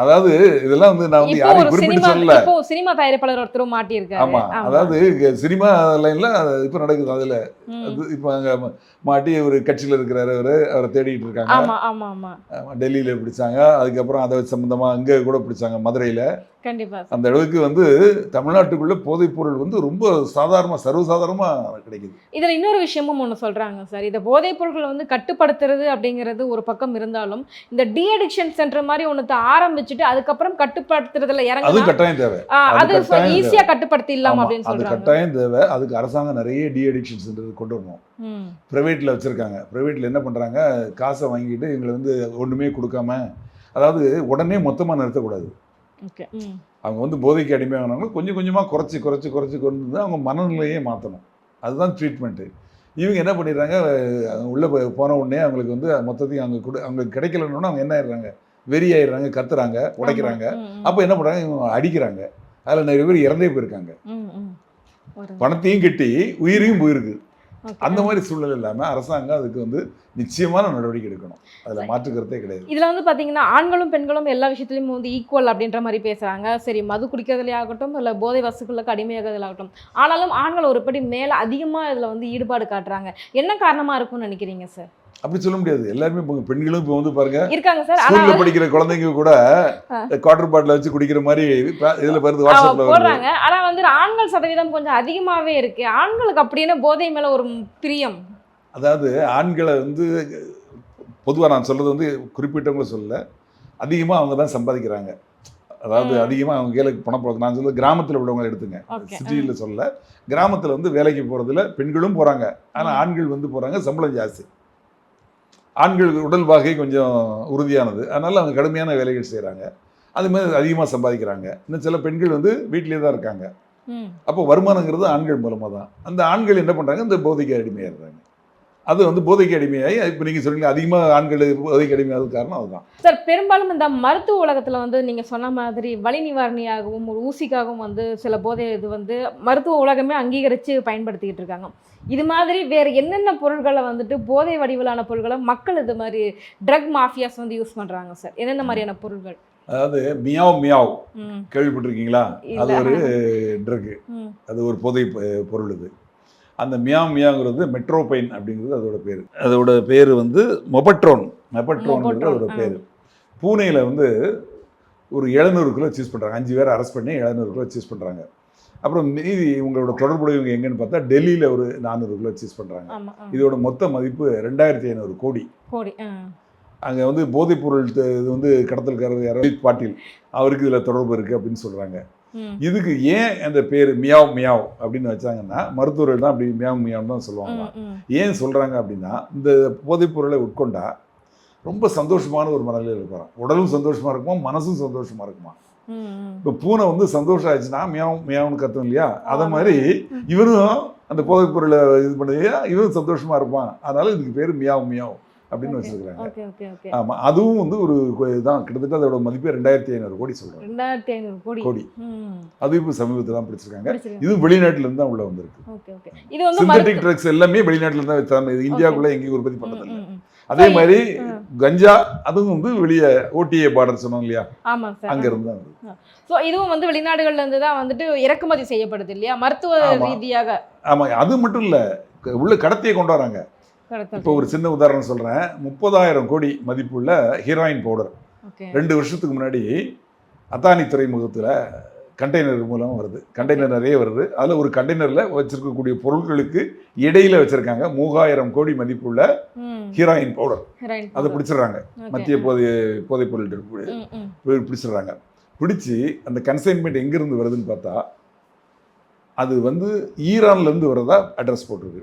அதாவது இதெல்லாம் வந்து நான் வந்து யாரையும் குறிப்பிட்டு சொல்லல. இப்போ சினிமா தயாரிப்பாளர் ஒருத்தரும் மாட்டி இருக்காரு. ஆமா, அதாவது சினிமா லைன்ல இப்ப நடக்குது. அதுல இப்ப அங்க மாட்டி ஒரு கட்சியில இருக்கிறாரு, அவரை தேடிட்டு இருக்காங்க. ஆமா ஆமா ஆமா, டெல்லியில பிடிச்சாங்க, அதுக்கப்புறம் அதை சம்பந்தமா அங்க கூட பிடிச்சாங்க, மதுரையில. கண்டிப்பா. அந்த அளவுக்கு வந்து தமிழ்நாட்டுக்குள்ள போதைப் பொருள் வந்து ரொம்ப சாதாரணமா, சர்வசாதாரணமா கிடைக்குது. இதுல இன்னொரு விஷயமும் ஒண்ணு சொல்றாங்க சார். இந்த போதைப் பொருட்களை வந்து கட்டுப்படுத்துறது அப்படிங்கிறது ஒரு பக்கம் இருந்தாலும், இந்த டி அடிக்ஷன் சென்டர் மாதிரி ஒண்ணு ஆரம்பிச்சுட்டு அதுக்கப்புறம் கட்டுப்படுத்துறதுல இறங்க, அது கட்டாயம் தேவை. அது ஈஸியா கட்டுப்படுத்திடலாம் அப்படின்னு சொல்றாங்க. அது கட்டாயம் தேவை. அதுக்கு அரசாங்கம் நிறைய டி அடிக்ஷன் சென்டர் கொண்டு வரணும். பிரைவேட்ல வச்சிருக்காங்க. பிரைவேட்ல என்ன பண்றாங்க, காசை வாங்கிட்டு எங்களை வந்து ஒண்ணுமே கொடுக்காம, அதாவது உடனே மொத்தமா நிறுத்தக்கூடாது. அவங்க வந்து போதைக்கு அடிமையானவங்க கொஞ்சம் கொஞ்சமாக குறைச்சி கொண்டு வந்து அவங்க மனநிலையே மாற்றணும். அதுதான் ட்ரீட்மெண்ட்டு. இவங்க என்ன பண்ணிடுறாங்க, உள்ளே போன உடனே அவங்களுக்கு வந்து மொத்தத்தையும் அவங்களுக்கு கிடைக்கலன்னு அவங்க என்ன ஆயிடுறாங்க, வெறி ஆயிடுறாங்க, கத்துறாங்க, உடைக்கிறாங்க. அப்போ என்ன பண்ணுறாங்க, இவங்க அடிக்கிறாங்க. அதில் நிறைய பேர் இறந்தே போயிருக்காங்க. பணத்தையும் கட்டி உயிரையும் போயிருக்கு. அந்த மாதிரி சூழ்நிலை இல்லாமல் அரசாங்கம் அதுக்கு வந்து நிச்சயமான நடவடிக்கை எடுக்கணும். அதில் மாற்றுக்கிறதே கிடையாது. இதில் வந்து பார்த்தீங்கன்னா ஆண்களும் பெண்களும் எல்லா விஷயத்துலையும் வந்து ஈக்குவல் அப்படின்ற மாதிரி பேசுகிறாங்க. சரி, மது குடிக்கிறதுலே ஆகட்டும், இல்லை போதை வஸ்துக்களுக்கு அடிமையாகிறதுல ஆகட்டும், ஆனாலும் ஆண்கள் ஒருபடி மேலே அதிகமாக இதில் வந்து ஈடுபாடு காட்டுறாங்க. என்ன காரணமாக இருக்கும்னு நினைக்கிறீங்க சார்? அப்படி சொல்ல முடியாது. எல்லாருமே பெண்களும் இப்போ வந்து பாருங்க இருக்காங்க சார். ஸ்கூல்ல படிக்கிற குழந்தைங்க கூட குவார்டர் பாட்டில் வச்சு குடிக்கிற மாதிரி இதுல வருது, வாட்ஸ்அப்ல போடுறாங்க. ஆனா வந்து ஆண்கள் சதவீதம் கொஞ்சம் அதிகமாவே இருக்கு. ஆண்களுக்கு அப்படின்னு போதை மேல ஒரு பிரியம். அதாவது ஆண்களை வந்து பொதுவாக நான் சொல்றது வந்து குறிப்பிட்டவங்களும் சொல்லல, அதிகமாக அவங்க தான் சம்பாதிக்கிறாங்க. அதாவது அதிகமாக அவங்க வேலைக்கு பணப்பழக்கம். நான் சொல்ல கிராமத்தில் உள்ளவங்களை எடுத்துங்க, சிட்டியில் சொல்ல. கிராமத்தில் வந்து வேலைக்கு போகிறதுல பெண்களும் போகிறாங்க, ஆனால் ஆண்கள் வந்து போகிறாங்க, சம்பளம் ஜாஸ்தி. ஆண்கள் உடல் வாகை கொஞ்சம் உறுதியானது, அதனால் அவங்க கடுமையான வேலைகள் செய்கிறாங்க, அது மாதிரி அதிகமாக சம்பாதிக்கிறாங்க. இன்னும் சில பெண்கள் வந்து வீட்டிலே தான் இருக்காங்க. அப்போ வருமானங்கிறது ஆண்கள் மூலமாக தான். அந்த ஆண்கள் என்ன பண்ணுறாங்க, இந்த போதைக்கு அடிமையாகிறாங்க. அது வந்து போதைக்கு அடிமையாகி இப்போ நீங்கள் சொன்னீங்க அதிகமாக ஆண்கள் போதைக்கு அடிமையாகிறது காரணம் அதுதான் சார். பெரும்பாலும் இந்த மருத்துவ உலகத்தில் வந்து நீங்கள் சொன்ன மாதிரி வலி நிவாரணியாகவும் ஒரு ஊசிக்காகவும் வந்து சில போதை இது வந்து மருத்துவ உலகமே அங்கீகரித்து பயன்படுத்திக்கிட்டு இருக்காங்க. இது மாதிரி வேறு என்னென்ன பொருட்களை வந்துட்டு போதை வடிவிலான பொருட்களை மக்கள் இது மாதிரி ட்ரக் மாஃபியாஸ் வந்து யூஸ் பண்ணுறாங்க சார்? என்னென்ன மாதிரியான பொருட்கள்? அதாவது மியாவ் கேள்விப்பட்டிருக்கீங்களா? அது ஒரு ட்ரக்கு, அது ஒரு போதை பொருள். இது அந்த மியாங்கிறது மெட்ரோபைன் அப்படிங்கிறது அதோட பேர் வந்து மெபட்ரோன்ங்கிறது அதோட பேர். பூனேயில் வந்து ஒரு 700 கிலோ சீஸ் பண்ணுறாங்க. 5 பேரை அரெஸ்ட் பண்ணி 700 கிலோ சீஸ் பண்ணுறாங்க. அப்புறம் மீதி உங்களோட தொடர்புடையவங்க எங்கன்னு பார்த்தா டெல்லியில் ஒரு 400 கிலோ சீஸ் பண்ணுறாங்க. இதோட மொத்த மதிப்பு 2500 கோடி. அங்கே வந்து போதைப்பொருள் இது வந்து கடத்தல்காரர் யாரோ பாட்டில், அவருக்கு இதில் தொடர்பு இருக்குது அப்படின்னு சொல்கிறாங்க. இதுக்கு ஏன் அந்த பேர் மியாவ் மியாவ் அப்படின்னு வச்சாங்கன்னா மருத்துவர்கள் தான் அப்படி மியாவ் மியாவ்னு தான் சொல்லுவாங்க. ஏன் சொல்கிறாங்க அப்படின்னா இந்த போதைப் பொருளை உட்கொண்டா ரொம்ப சந்தோஷமான ஒரு மனநிலையில் இருக்கிறோம். உடலும் சந்தோஷமாக இருக்குமா, மனசும் சந்தோஷமாக இருக்குமா. இப்போ பூனை வந்து சந்தோஷம் ஆயிடுச்சுன்னா மியாவ் மியாவ்னு கத்தும் இல்லையா, அதை மாதிரி இவரும் அந்த போதைப் பொருளை இது பண்ணி இவரும் சந்தோஷமாக இருப்பான். அதனால இதுக்கு பேர் மியாவ் மியாவ் அப்படின்னு வச்சிருக்காங்க. ஆமா, அதுவும் வந்து ஒரு தான் கிட்டத்தட்ட அதோட மதிப்பே 2500 கோடி சொல்றாங்க. 2500 கோடி. அது இப்போ சமீபத்தில் தான் பிடிச்சிருக்காங்க. இது வெளிநாட்டுல இருந்து தான் உள்ள வந்திருக்கு. இது வந்து சிந்தட்டிக் ட்ரக்ஸ் எல்லாமே வெளிநாட்டுல இருந்து தான் வச்சாங்க. இது இந்தியாவுக்குள்ள எங்கேயும் உற்பத்தி பண்ணது இல்லை. அதே மாதிரி கஞ்சா அதுவும் வந்து வெளியே ஓடிஏ பார்டர் சொன்னோம் இல்லையா, அங்க இருந்து தான் வருது. ஸோ இதுவும் வந்து வெளிநாடுகள்ல இருந்து தான் வந்துட்டு இறக்குமதி செய்யப்படுது இல்லையா, மருத்துவ ரீதியாக. ஆமா, அது மட்டும் இல்ல, உள்ள கடத்தியை கொண்டு வராங்க. இப்போ ஒரு சின்ன உதாரணம் சொல்கிறேன். 30,000 கோடி மதிப்புள்ள ஹீரோயின் பவுடர் 2 வருஷத்துக்கு முன்னாடி அத்தானி துறைமுகத்தில் கண்டெய்னர் மூலம் வருது. கண்டெய்னர் நிறைய வருது. அதில் ஒரு கண்டெய்னரில் வச்சிருக்கக்கூடிய பொருட்களுக்கு இடையில வச்சுருக்காங்க 3000 கோடி மதிப்புள்ள ஹீரோயின் பவுடர். அதை பிடிச்சிடுறாங்க. மத்திய போதைப் பொருள் பிடிச்சிடுறாங்க. பிடிச்சி அந்த கன்சைன்மெண்ட் எங்கேருந்து வருதுன்னு பார்த்தா அது வந்து ஈரான்லேருந்து வரதா அட்ரஸ் போட்டிருக்கு.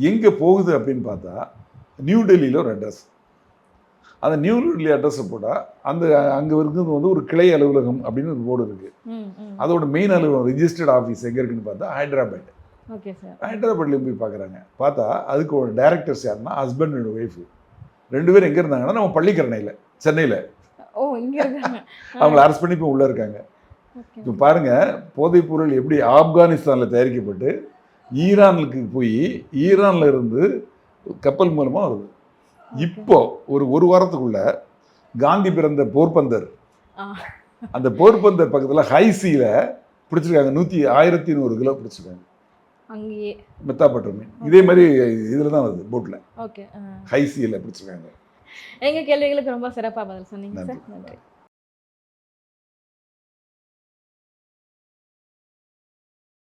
எங்கே போகுது அப்படின்னு பார்த்தா நியூ டெல்லியில் ஒரு அட்ரஸ். அந்த நியூ டெல்லி அட்ரஸை போட்டால் அந்த அங்கே இருக்கிறது வந்து ஒரு கிளை அலுவலகம் அப்படின்னு ஒரு போர்டு இருக்குது. அதோட மெயின் அலுவலகம் ரிஜிஸ்டர்ட் ஆஃபீஸ் எங்கே இருக்குன்னு பார்த்தா ஹைதராபாத். ஹைதராபாத்லேயும் போய் பார்க்குறாங்க. பார்த்தா அதுக்கு ஒரு டைரக்டர்ஸ் யாருன்னா ஹஸ்பண்ட் அண்ட் ஒய்ஃபு 2 பேரும் எங்கே இருந்தாங்கன்னா நம்ம பள்ளிக்கரணையில் சென்னையில். அவங்கள அரெஸ்ட் பண்ணி இப்போ உள்ளே இருக்காங்க. இப்போ பாருங்கள், போதைப் பொருள் எப்படி ஆப்கானிஸ்தானில் தயாரிக்கப்பட்டு ஈரானுக்கு போய் ஈரான்ல இருந்து கப்பல் மூலமா வருது. இப்போ ஒரு வாரத்துக்குள்ள காந்தி பிறந்த போர்பந்தர், அந்த போர்பந்தர் பக்கத்துல ஹைசியில பிடிச்சிருக்காங்க. 1100 கிலோ பிடிச்சிருக்காங்க அங்கேயே மெத்தாபெட்ரமின். இதே மாதிரி இதுல தான் வருது போட்ல. ஹைசியில பிடிச்சிருக்காங்க. எங்க கேள்விகளுக்கு ரொம்ப சிறப்பா பதில் சொன்னீங்க சார். நன்றி.